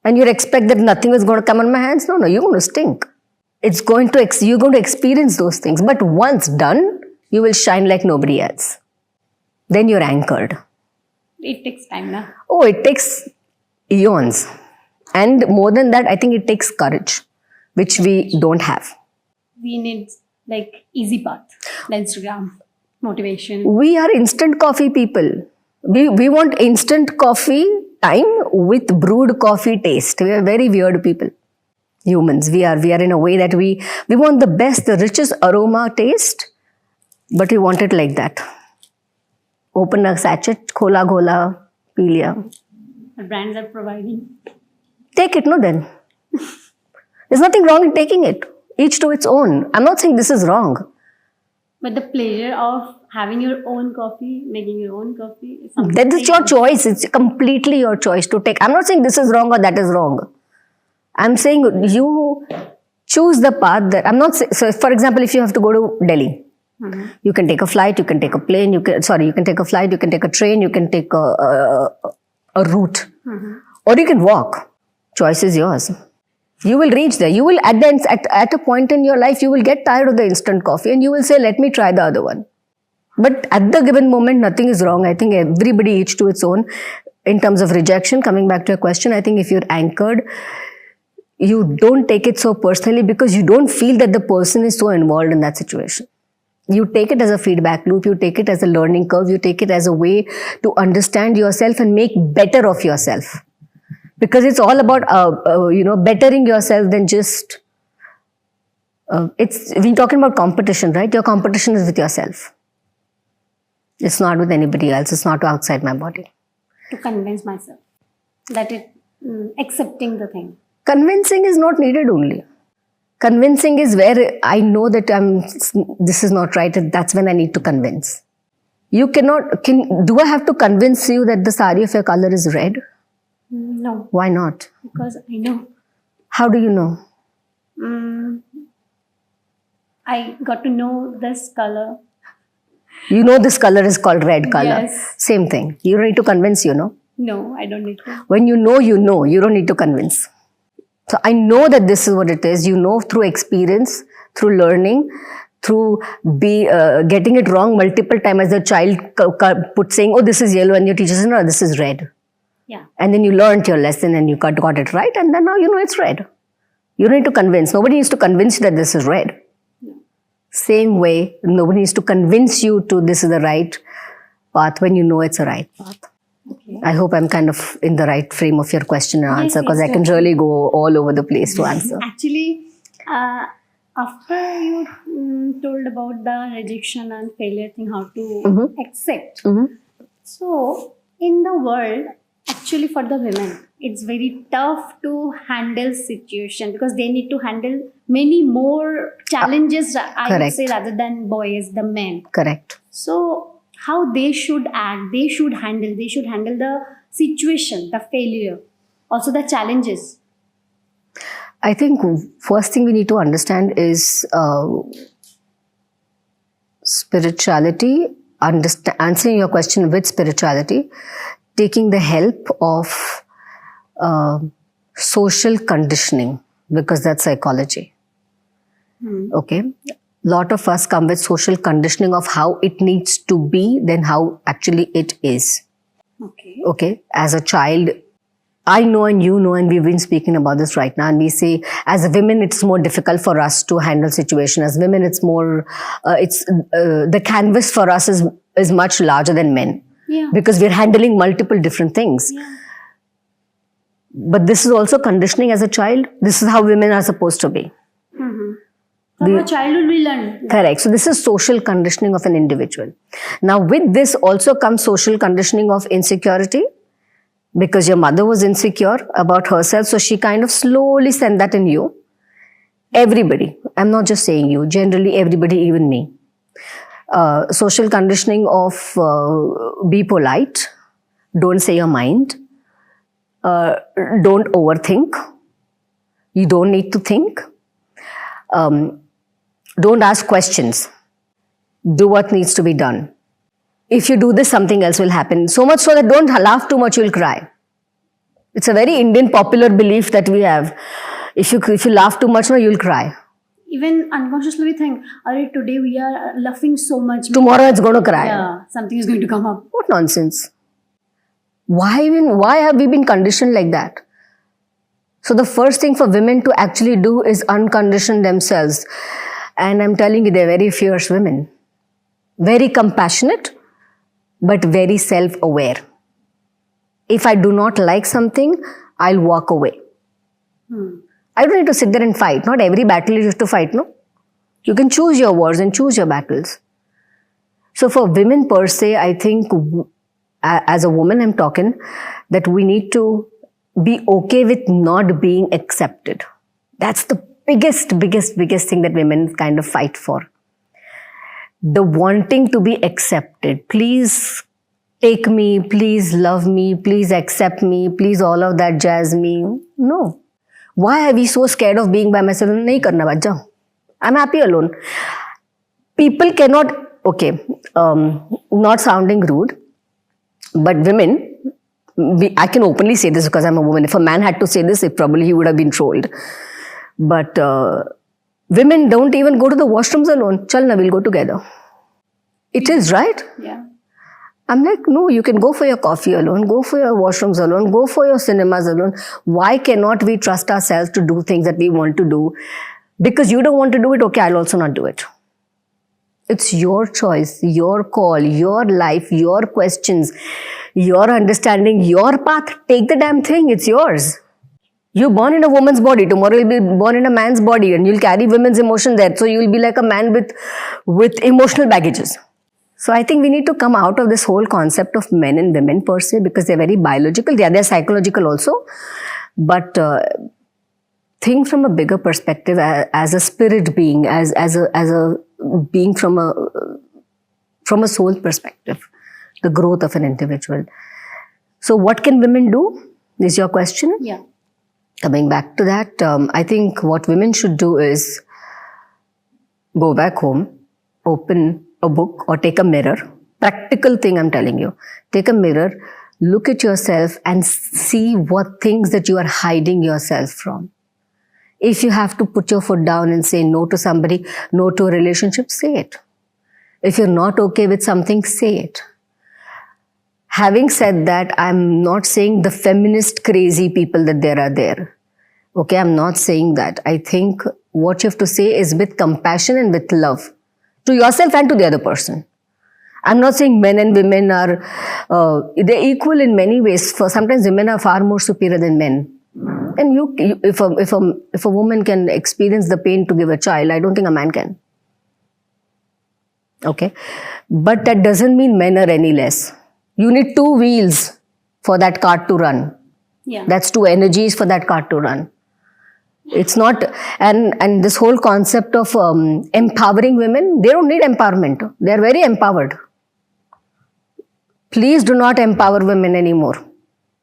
And you expect that nothing is going to come on my hands. No, you're going to stink. You're going to experience those things. But once done, you will shine like nobody else. Then you're anchored. It takes time now. Oh, it takes eons. And more than that, I think it takes courage, which we don't have. We need like easy path, the Instagram, motivation. We are instant coffee people. We want instant coffee time with brewed coffee taste. We are very weird people. Humans. We are in a way that we want the best, the richest aroma taste, but we want it like that. Open a sachet, khola ghola, pee liya. The brands are providing. Take it, no then. There's nothing wrong in taking it. Each to its own. I'm not saying this is wrong. But the pleasure of having your own coffee, making your own coffee is something. That is your choice. It's completely your choice to take. I'm not saying this is wrong or that is wrong. I'm saying you choose the path that I'm not saying. So, for example, if you have to go to Delhi, you can take a flight, you can take a plane, you can take a flight, you can take a train, you can take a route, or you can walk. Choice is yours. You will reach there. You will at a point in your life, you will get tired of the instant coffee and you will say, let me try the other one. But at the given moment, nothing is wrong. I think everybody each to its own. In terms of rejection, coming back to your question, I think if you're anchored, you don't take it so personally because you don't feel that the person is so involved in that situation. You take it as a feedback loop, you take it as a learning curve, you take it as a way to understand yourself and make better of yourself. Because it's all about, bettering yourself than just, we're talking about competition, right? Your competition is with yourself. It's not with anybody else. It's not outside my body. To convince myself that accepting the thing. Convincing is not needed only. Convincing is where I know that this is not right, and that's when I need to convince. You do I have to convince you that the sari of your color is red? No. Why not? Because I know. How do you know? I got to know this color. You know this color is called red color. Yes. Same thing. You don't need to convince, No, I don't need to. When you know, you don't need to convince. So I know that this is what it is. Through experience, through learning, through getting it wrong multiple times as a child saying, oh, this is yellow, and your teacher says, no, this is red. Yeah. And then you learned your lesson and you got it right, and then now you know it's red. You don't need to convince. Nobody needs to convince you that this is red. No. Same way, nobody needs to convince you to this is the right path when you know it's a right path. Okay. I hope I'm kind of in the right frame of your question and answer, because I can really go all over the place to answer. Actually, after you told about the rejection and failure thing, how to accept. So, in the world, actually for the women, it's very tough to handle situation because they need to handle many more challenges, I would say, rather than boys, the men. Correct. So, how they should act, they should handle the situation, the failure, also the challenges. I think first thing we need to understand is spirituality, answering your question with spirituality, taking the help of social conditioning, because that's psychology. Okay. Lot of us come with social conditioning of how it needs to be than how actually it is. Okay. As a child, I know and you know, and we've been speaking about this right now, and we say as a women it's more difficult for us to handle situation. As women it's more, the canvas for us is much larger than men. Yeah. Because we're handling multiple different things. Yeah. But this is also conditioning as a child. This is how women are supposed to be. From our childhood we learn. Correct. So this is social conditioning of an individual. Now with this also comes social conditioning of insecurity, because your mother was insecure about herself, so she kind of slowly sent that in you. Everybody, I'm not just saying you, generally everybody, even me. Social conditioning of be polite, don't say your mind, don't overthink, you don't need to think. Don't ask questions. Do what needs to be done. If you do this, something else will happen. So much so that don't laugh too much, you'll cry. It's a very Indian popular belief that we have. If you laugh too much, you'll cry. Even unconsciously we think, today we are laughing so much. Tomorrow it's going to cry. Yeah, something is going to come up. What nonsense. Why have we been conditioned like that? So the first thing for women to actually do is uncondition themselves. And I'm telling you, they're very fierce women. Very compassionate, but very self-aware. If I do not like something, I'll walk away. I don't need to sit there and fight. Not every battle you have to fight, no? You can choose your wars and choose your battles. So for women per se, I think, as a woman I'm talking, that we need to be okay with not being accepted. That's the biggest thing that women kind of fight for. The wanting to be accepted. Please take me, please love me, please accept me, please all of that jazz me. No. Why are we so scared of being by myself? Nahi karna, baat jao. I'm happy alone. People cannot, not sounding rude, but women, I can openly say this because I'm a woman. If a man had to say this, he would have been trolled. But women don't even go to the washrooms alone. Chal na, we'll go together. It is, right? Yeah. I'm like, no, you can go for your coffee alone, go for your washrooms alone, go for your cinemas alone. Why cannot we trust ourselves to do things that we want to do? Because you don't want to do it, okay, I'll also not do it. It's your choice, your call, your life, your questions, your understanding, your path. Take the damn thing. It's yours. You're born in a woman's body. Tomorrow you'll be born in a man's body, and you'll carry women's emotion there. So you'll be like a man with emotional baggages. So I think we need to come out of this whole concept of men and women per se, because they're very biological. Yeah, they're psychological also. But think from a bigger perspective, as a spirit being, as a being from a soul perspective, the growth of an individual. So what can women do is your question. Yeah. Coming back to that, I think what women should do is go back home, open a book or take a mirror. Practical thing I'm telling you. Take a mirror, look at yourself and see what things that you are hiding yourself from. If you have to put your foot down and say no to somebody, no to a relationship, say it. If you're not okay with something, say it. Having said that, I'm not saying the feminist crazy people that there are there. Okay, I'm not saying that. I think what you have to say is with compassion and with love to yourself and to the other person. I'm not saying men and women are, they're equal in many ways. For sometimes women are far more superior than men. And if a woman can experience the pain to give a child, I don't think a man can. Okay, but that doesn't mean men are any less. You need two wheels for that cart to run. Yeah. That's two energies for that cart to run. It's not, and this whole concept of empowering women, they don't need empowerment. They're very empowered. Please do not empower women anymore.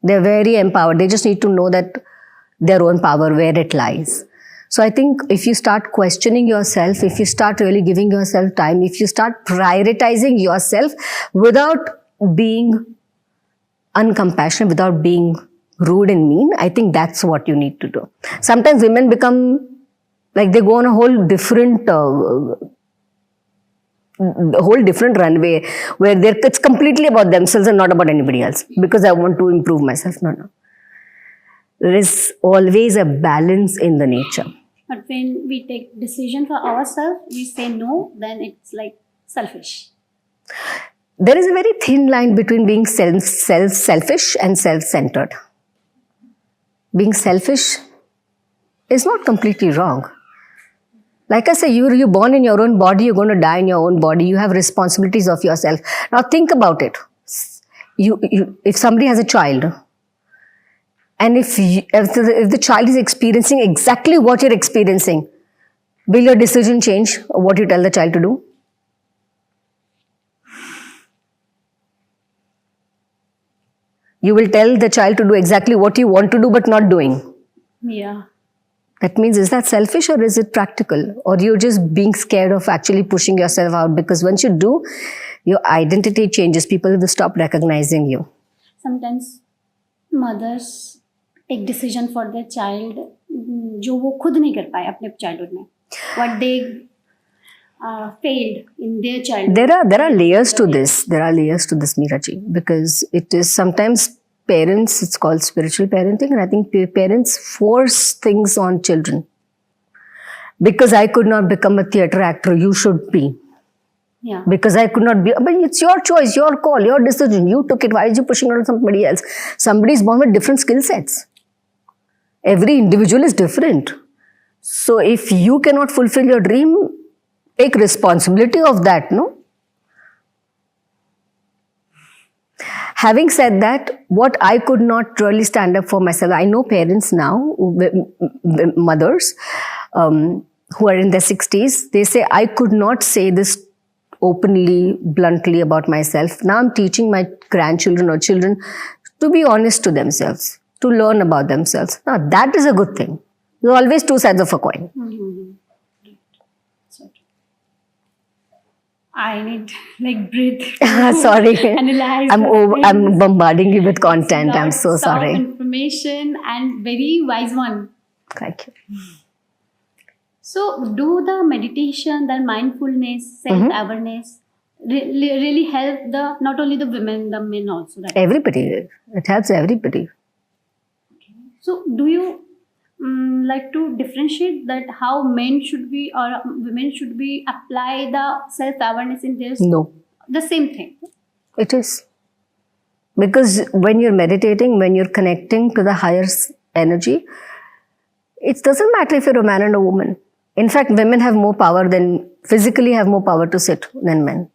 They're very empowered. They just need to know that their own power, where it lies. So I think if you start questioning yourself, if you start really giving yourself time, if you start prioritizing yourself without being uncompassionate, without being rude and mean, I think that's what you need to do. Sometimes women become like they go on a whole different runway where it's completely about themselves and not about anybody else because I want to improve myself. No. There is always a balance in the nature. But when we take decision for ourselves, we say no, then it's like selfish. There is a very thin line between being selfish and self-centered. Being selfish is not completely wrong. Like I say, you're born in your own body, you're going to die in your own body, you have responsibilities of yourself. Now think about it. If somebody has a child, and if the child is experiencing exactly what you're experiencing, will your decision change what you tell the child to do? You will tell the child to do exactly what you want to do but not doing. Yeah. That means, is that selfish or is it practical? Or you're just being scared of actually pushing yourself out? Because once you do, your identity changes. People will stop recognizing you. Sometimes mothers take decision for their child जो वो खुद नहीं कर पाए अपने childhood में. What they failed in their childhood. There are layers to this. There are layers to this, Mira ji, because it is sometimes parents, it's called spiritual parenting, and I think parents force things on children. Because I could not become a theatre actor, you should be. Yeah. Because I could not be, but it's your choice, your call, your decision. You took it. Why are you pushing it on somebody else? Somebody is born with different skill sets. Every individual is different. So if you cannot fulfill your dream, take responsibility of that, no? Having said that, what I could not really stand up for myself, I know parents now, mothers who are in their 60s, they say, I could not say this openly, bluntly about myself. Now I'm teaching my grandchildren or children to be honest to themselves, to learn about themselves. Now that is a good thing. There are always two sides of a coin. Mm-hmm. I need breathe. Sorry, Analyze. I'm bombarding you with content. I'm so sorry. Information and very wise one. Thank you. So, do the meditation, the mindfulness, self-awareness really help not only the women, the men also? Right? Everybody. It helps everybody. Okay. So, do you like to differentiate that how men should be or women should be apply the self-awareness in their No, the same thing. it is. Because when you're meditating, when you're connecting to the higher energy, it doesn't matter if you're a man and a woman. In fact, women have more power physically have more power to sit than men.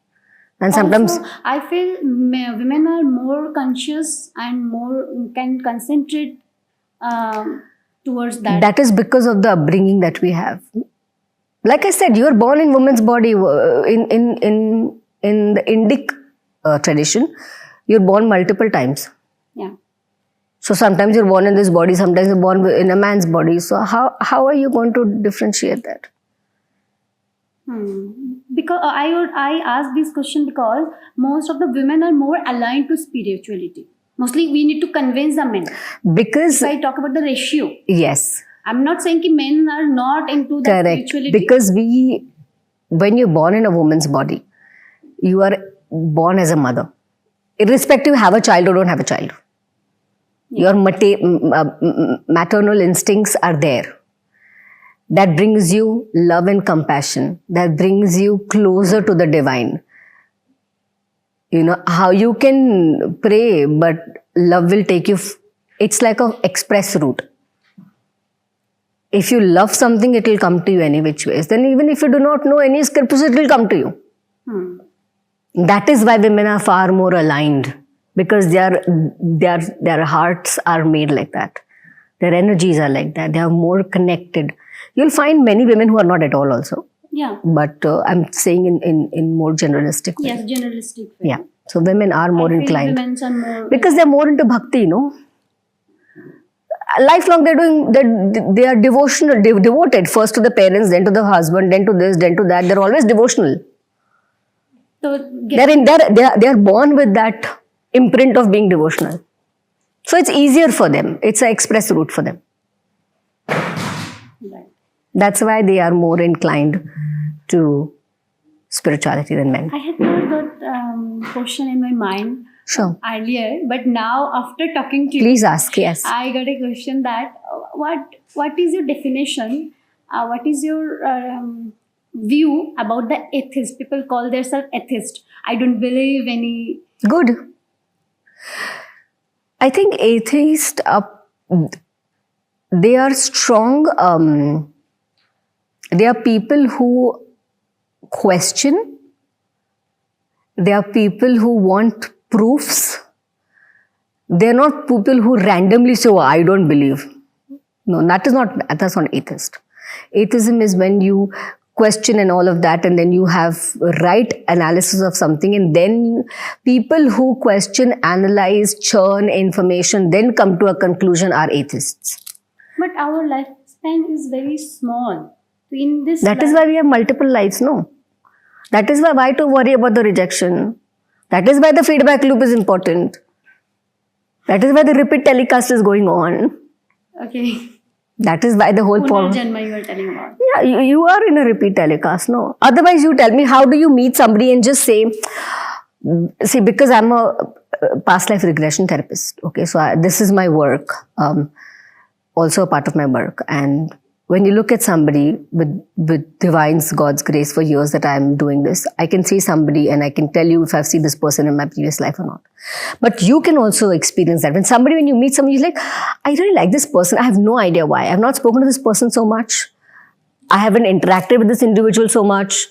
And sometimes, Also, I feel women are more conscious and more can concentrate towards that. that is because of the upbringing that we have. Like I said, you are born in woman's body. In the Indic tradition, you're born multiple times. Yeah. So sometimes you're born in this body, sometimes you're born in a man's body. So how are you going to differentiate that? Because I ask this question because most of the women are more aligned to spirituality. Mostly we need to convince the men. Because If I talk about the ratio, yes, I'm not saying that men are not into the correct. spirituality. Because when you're born in a woman's body, you are born as a mother. Irrespective, have a child or don't have a child. Your maternal instincts are there. That brings you love and compassion. That brings you closer to the divine. You know, how you can pray, but love will take you. It's like an express route. If you love something, it will come to you any which ways. Then even if you do not know any scriptures, it will come to you. That is why women are far more aligned. Because their hearts are made like that. Their energies are like that. They are more connected. You'll find many women who are not at all also. Yeah. But I'm saying in more generalistic way. Yes, generalistic way. Yeah. So women are more I feel inclined. women are more Because they're more into bhakti, you know. Lifelong they are devotional, devoted first to the parents, then to the husband, then to this, then to that. They're always devotional. So They are born with that imprint of being devotional. So it's easier for them. It's an express route for them. right. That's why they are more inclined to spirituality than men. I had not that question in my mind Sure. earlier, but now after talking to you, Please ask, yes. I got a question that what is your definition? What is your view about the atheist? People call themselves atheist. I don't believe any. Good. I think atheists they are strong. They are people who question. They are people who want proofs. They are not people who randomly say, "Oh, I don't believe." No, that's not atheist. Atheism is when you question and all of that, and then you have right analysis of something, and then people who question, analyze, churn information, then come to a conclusion are atheists. But our lifespan is very small. In this, That is why we have multiple lives, no? That is why to worry about the rejection? That is why the feedback loop is important. That is why the repeat telecast is going on. Okay. That is why the whole point. Janma you were telling about. Yeah, you are in a repeat telecast, no? Otherwise, you tell me, how do you meet somebody and just say, see, because I'm a past life regression therapist, okay, so this is my work, also a part of my work. And when you look at somebody with divine's God's grace for years that I'm doing this, I can see somebody and I can tell you if I've seen this person in my previous life or not. But you can also experience that. When you meet somebody, you're like, I really like this person. I have no idea why. I've not spoken to this person so much. I haven't interacted with this individual so much.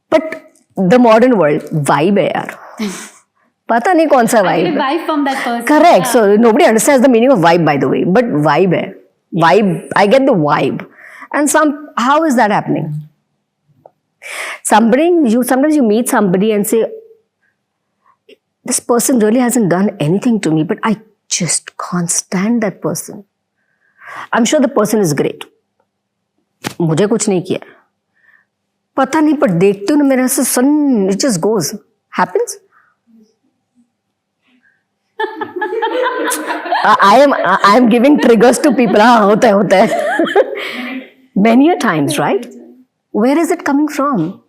But the modern world, vibe hai yaar. Pata nahi kaun sa I get a vibe. vibe from that person. Correct. Yeah. So nobody understands the meaning of vibe, by the way. But vibe hai. Vibe. I get the vibe. And how is that happening? Sometimes you meet somebody and say, this person really hasn't done anything to me, but I just can't stand that person. I'm sure the person is great. मुझे कुछ नहीं किया. पता नहीं, पर देखते हो ना मेरा से sun, it just goes. Happens. I am giving triggers to people. होता है. Many a times, right? Where is it coming from?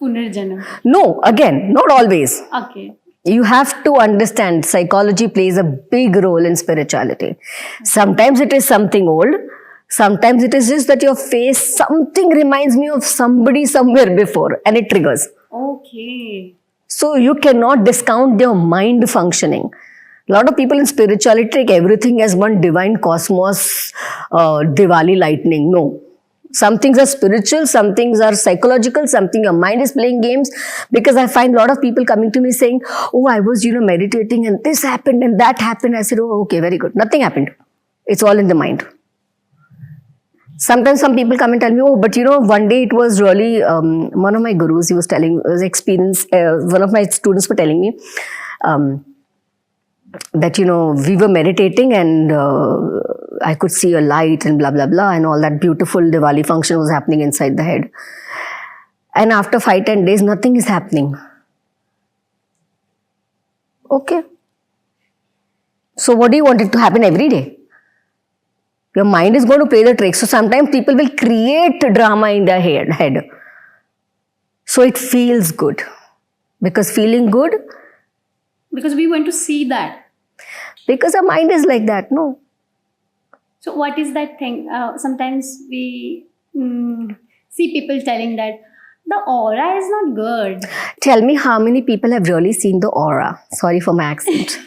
Punarjanam. No, again, not always. Okay. You have to understand psychology plays a big role in spirituality. Sometimes it is something old. Sometimes it is just that your face, something reminds me of somebody somewhere before and it triggers. Okay. So you cannot discount your mind functioning. A lot of people in spirituality take everything as one divine cosmos, Diwali lightning. No. Some things are spiritual, some things are psychological, something your mind is playing games. Because I find a lot of people coming to me saying, oh, I was, meditating and this happened and that happened. I said, oh, okay, very good. Nothing happened. It's all in the mind. Sometimes some people come and tell me, oh, but one day it was really, one of my gurus, he was telling, his experience, one of my students were telling me, that we were meditating and I could see a light and blah blah blah and all that beautiful Diwali function was happening inside the head, and after 5-10 days nothing is happening. Okay, so what do you want it to happen every day? Your mind is going to play the trick. So sometimes people will create drama in their head so it feels good, because feeling good, because we want to see that. Because our mind is like that, no? So what is that thing? Sometimes we see people telling that the aura is not good. Tell me how many people have really seen the aura? Sorry for my accent.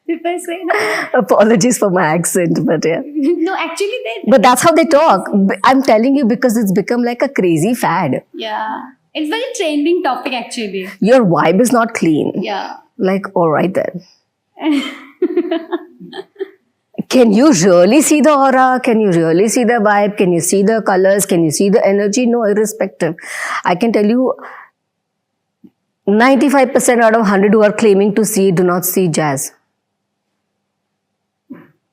People say that. Apologies for my accent, but yeah. No, actually But that's how they talk. I'm telling you, because it's become like a crazy fad. Yeah. It's very trending topic actually. Your vibe is not clean. Yeah. Like, all right then. Can you really see the aura? Can you really see the vibe? Can you see the colors? Can you see the energy? No, irrespective. I can tell you 95% out of 100 who are claiming to see do not see jazz.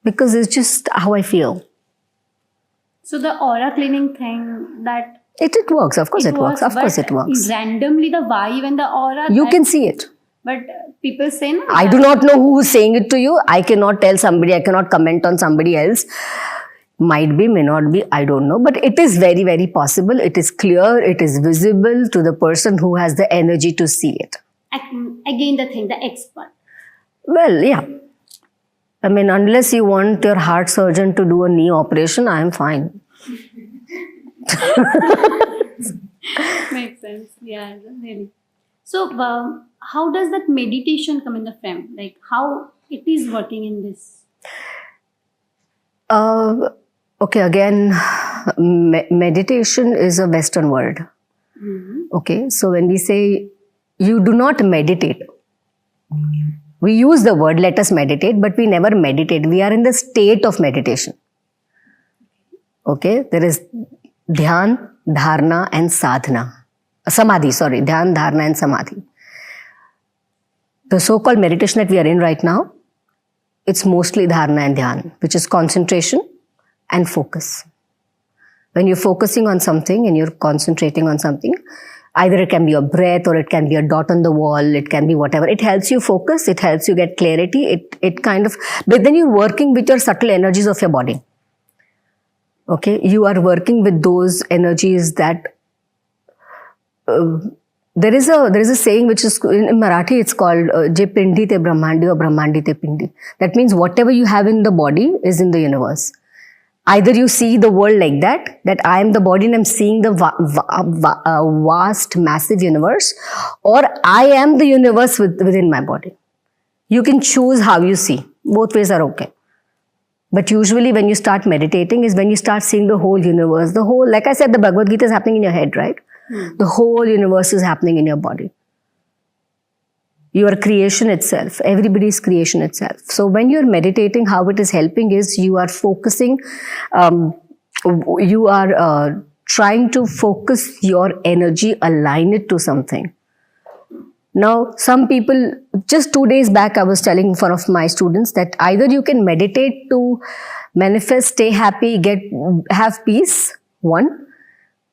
Because it's just how I feel. So the aura cleaning thing, that it works. Of course it works. Of course it works. Randomly the vibe and the aura. You can see it. But people say no. I do not know who is saying it to you. I cannot tell somebody. I cannot comment on somebody else. Might be, may not be. I don't know. But it is very, very possible. It is clear. It is visible to the person who has the energy to see it. Again, the thing, the expert. Well, yeah. I mean, unless you want your heart surgeon to do a knee operation, I am fine. Makes sense. Yeah, really. So, how does that meditation come in the frame? Like, how it is working in this? Okay, again, meditation is a Western word. Mm-hmm. Okay, so when we say you do not meditate, we use the word let us meditate, but we never meditate. We are in the state of meditation. Okay, there is dhyan, dharana and sadhana. Samadhi, sorry, dhyan, dharana and samadhi. The so-called meditation that we are in right now, it's mostly dharana and dhyan, which is concentration and focus. When you're focusing on something and you're concentrating on something, either it can be your breath or it can be a dot on the wall, it can be whatever. It helps you focus, it helps you get clarity, it kind of, but then you're working with your subtle energies of your body. Okay, you are working with those energies that, there is a saying which is, in Marathi it's called, Je pindi te brahmandi or brahmandi te pindi. That means whatever you have in the body is in the universe. Either you see the world like that I am the body and I'm seeing the vast, massive universe, or I am the universe within my body. You can choose how you see. Both ways are okay. But usually when you start meditating is when you start seeing the whole universe. The whole, like I said, the Bhagavad Gita is happening in your head, right? The whole universe is happening in your body. Your creation itself, everybody's creation itself. So when you're meditating, how it is helping is you are focusing, you are trying to focus your energy, align it to something. Now, some people, just 2 days back, I was telling one of my students that either you can meditate to manifest, stay happy, have peace, one.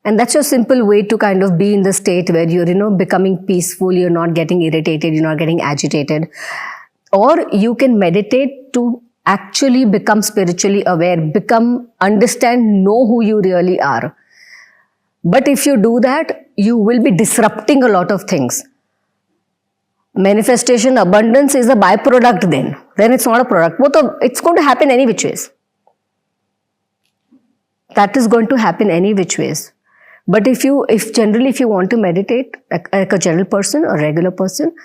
And that's your simple way to kind of be in the state where you're, becoming peaceful, you're not getting irritated, you're not getting agitated. Or you can meditate to actually become spiritually aware, understand, know who you really are. But if you do that, you will be disrupting a lot of things. Manifestation, abundance is a byproduct then. Then it's not a product. It's going to happen any which ways. That is going to happen any which ways. But if you want to meditate, like a general person or regular person,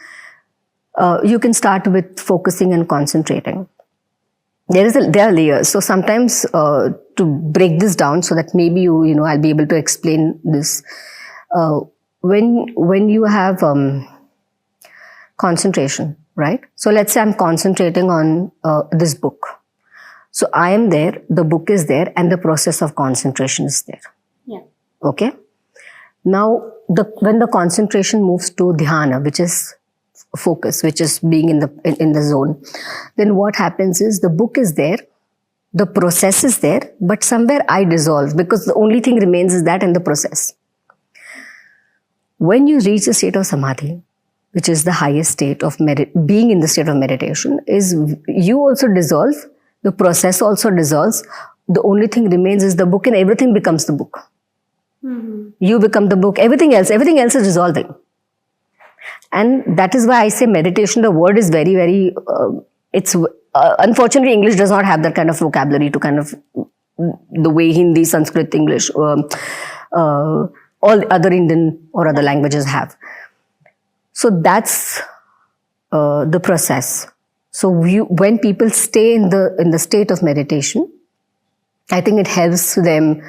you can start with focusing and concentrating. There are layers. So sometimes to break this down so that maybe I'll be able to explain this. When you have concentration, right? So let's say I'm concentrating on this book. So I am there, the book is there, and the process of concentration is there. Yeah. Okay. Now, when the concentration moves to dhyana, which is focus, which is being in the zone, then what happens is the book is there, the process is there, but somewhere I dissolve because the only thing remains is that and the process. When you reach the state of samadhi, which is the highest state of being in the state of meditation, is you also dissolve, the process also dissolves, the only thing remains is the book, and everything becomes the book. Mm-hmm. You become the book, everything else is dissolving. And that is why I say meditation, the word is very, very, unfortunately English does not have that kind of vocabulary to kind of, the way Hindi, Sanskrit, English, all other Indian or other languages have. So that's the process. So when people stay in the state of meditation, I think it helps them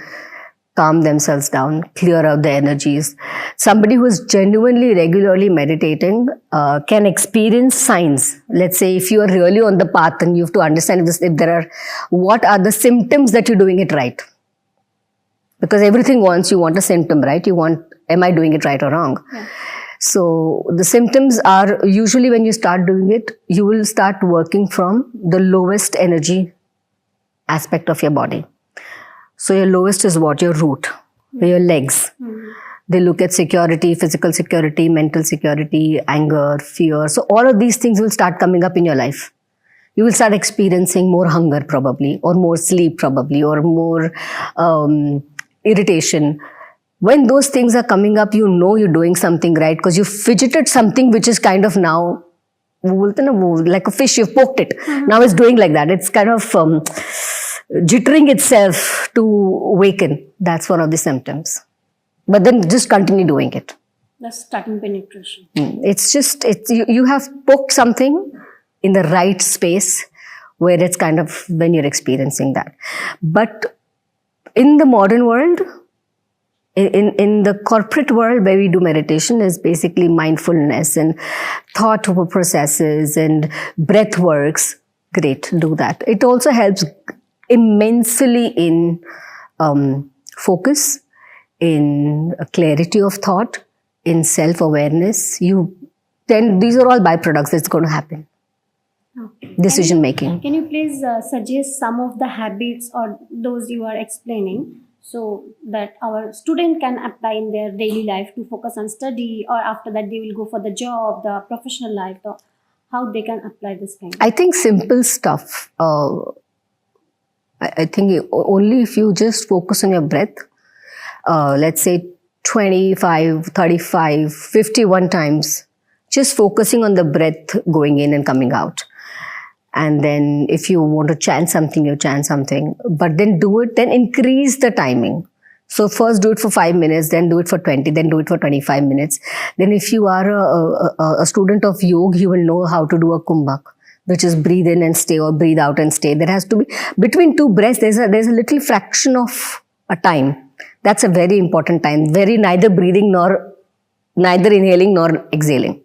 calm themselves down, clear out the energies. Somebody who is genuinely, regularly meditating can experience signs. Let's say if you are really on the path and you have to understand what are the symptoms that you're doing it right. Because everything you want a symptom, right? Am I doing it right or wrong? Yeah. So the symptoms are usually when you start doing it, you will start working from the lowest energy aspect of your body. So your lowest is what? Your root, your legs. Mm-hmm. They look at security, physical security, mental security, anger, fear. So all of these things will start coming up in your life. You will start experiencing more hunger probably, or more sleep probably, or more irritation. When those things are coming up, you're doing something right because you fidgeted something which is kind of now, like a fish, you've poked it. Mm-hmm. Now it's doing like that. It's kind of jittering itself to awaken. That's one of the symptoms. But then just continue doing it. That's starting penetration. You have poked something in the right space where it's kind of when you're experiencing that. But in the modern world, in the corporate world where we do meditation is basically mindfulness and thought processes and breath works. Great, do that. It also helps immensely in focus, in clarity of thought, in self-awareness. These are all byproducts that's going to happen. Okay. Decision making. Can you please suggest some of the habits or those you are explaining so that our student can apply in their daily life to focus on study, or after that they will go for the job, the professional life, how they can apply this thing? I think simple stuff. I think only if you just focus on your breath, let's say 25, 35, 51 times, just focusing on the breath going in and coming out. And then if you want to chant something, you chant something, but then do it, then increase the timing. So first do it for 5 minutes, then do it for 20, then do it for 25 minutes. Then if you are a student of yoga, you will know how to do a kumbhak, which is breathe in and stay or breathe out and stay. There has to be, between two breaths, there's a little fraction of a time. That's a very important time. Neither inhaling nor exhaling.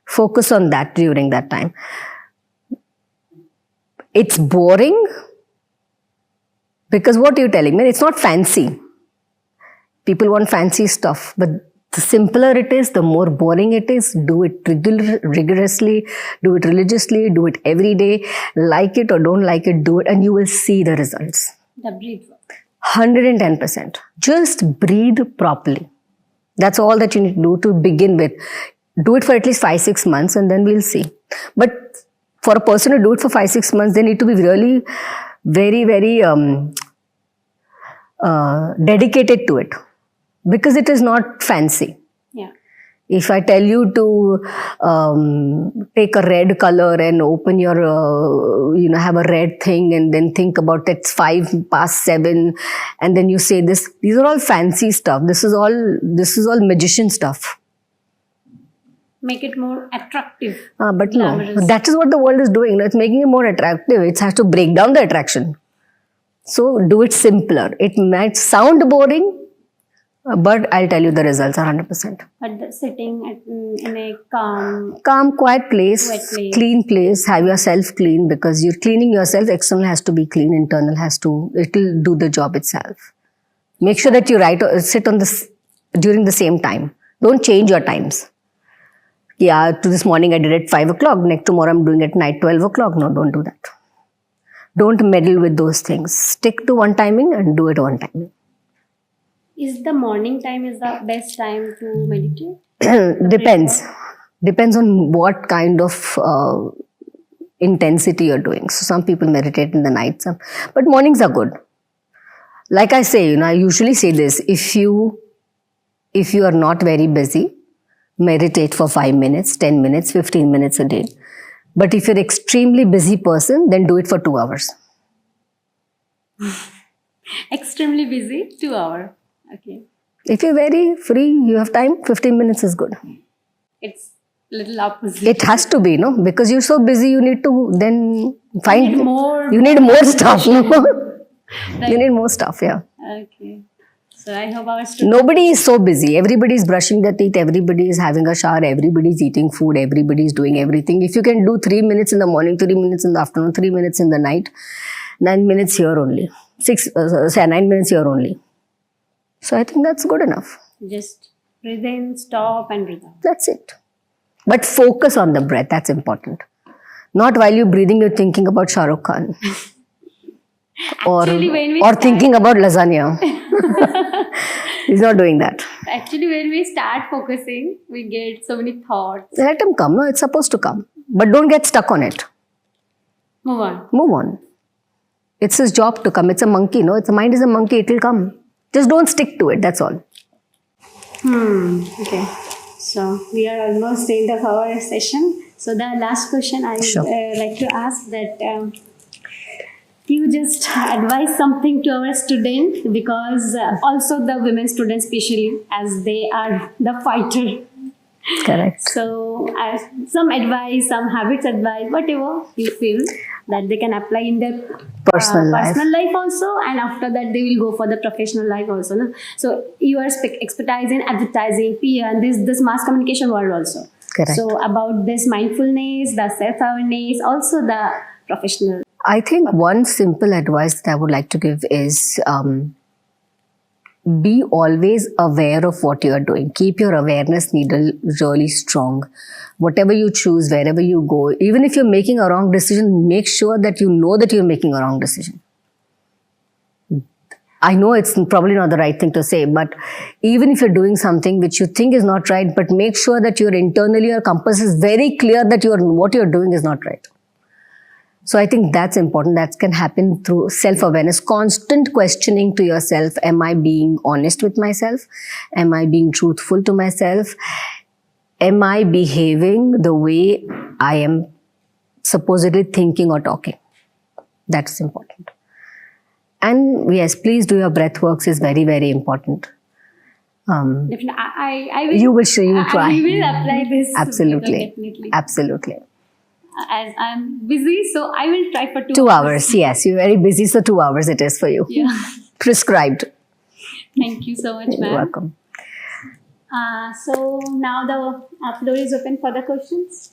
Focus on that during that time. It's boring because what you're telling me, it's not fancy. People want fancy stuff, but the simpler it is, the more boring it is. Do it rigorously, do it religiously, do it every day. Like it or don't like it, do it, and you will see the results. The breathe work. 110%. Just breathe properly. That's all that you need to do to begin with. Do it for at least 5-6 months and then we'll see. But for a person to do it for 5-6 months, they need to be really very, very dedicated to it. because it is not fancy. Yeah. If I tell you to take a red color and open your, have a red thing and then think about it's 7:05 and then you say this, these are all fancy stuff. This is all magician stuff. Make it more attractive. But glamorous. no, that is what the world is doing. It's making it more attractive. It has to break down the attraction. So do it simpler. It might sound boring, but I'll tell you the results are 100%. But sitting in a calm, Quiet place, wet place. Clean place, have yourself clean, because you're cleaning yourself, external has to be clean, internal it'll do the job itself. Make sure that you sit on this during the same time. Don't change your times. Yeah, to this morning I did it 5 o'clock, next tomorrow I'm doing it night 12 o'clock. No, don't do that. Don't meddle with those things. Stick to one timing and do it one timing. Is the morning time is the best time to meditate? Depends on what kind of intensity you're doing. So some people meditate in the night, but mornings are good. Like I say, I usually say this: if you are not very busy, meditate for 5 minutes, 10 minutes, 15 minutes a day. But if you're an extremely busy person, then do it for 2 hours. Extremely busy, 2 hours. Okay. If you're very free, you have time, 15 minutes is good. It's little opposite. It has to be, no? Because you're so busy, you need to then find more. You need more stuff, no? Right. You need more stuff, yeah. Okay. So I hope our students... Nobody is so busy. Everybody is brushing their teeth. Everybody is having a shower. Everybody is eating food. Everybody is doing everything. If you can do 3 minutes in the morning, 3 minutes in the afternoon, 3 minutes in the night, 9 minutes here only. 9 minutes here only. So I think that's good enough. Just breathe in, stop and breathe out. That's it. But focus on the breath. That's important. Not while you're breathing, you're thinking about Shah Rukh Khan. or thinking about lasagna. He's not doing that. Actually, when we start focusing, we get so many thoughts. Let them come. No, it's supposed to come. But don't get stuck on it. Move on. Move on. It's his job to come. It's a monkey, no? The mind is a monkey. It will come. Just don't stick to it. That's all. Okay. So we are almost at the end of our session. So the last question I would like to ask that you just advise something to our students, because also the women students especially, as they are the fighter. Correct. So some advice, some habits advice, whatever you feel that they can apply in their personal life also, and after that they will go for the professional life also. No? So you are expertise in advertising, PR, and this mass communication world also. Correct. So about this mindfulness, the self-awareness, also the professional. I think one simple advice that I would like to give is be always aware of what you are doing. Keep your awareness needle really strong. Whatever you choose, wherever you go, even if you're making a wrong decision, make sure that you know that you're making a wrong decision. I know it's probably not the right thing to say, but even if you're doing something which you think is not right, but make sure that your compass is very clear that what you're doing is not right. So I think that's important. That can happen through self-awareness, constant questioning to yourself. Am I being honest with myself? Am I being truthful to myself? Am I behaving the way I am supposedly thinking or talking? That's important. And yes, please do your breath works is very, very important. Definitely. I will. You will try. I will apply this. Absolutely. Definitely. Absolutely. As I'm busy, so I will try for 2 hours. 2 hours, yes. You're very busy, so 2 hours it is for you. Yeah. Prescribed. Thank you so much, ma'am. You're welcome. So now the floor is open for the questions.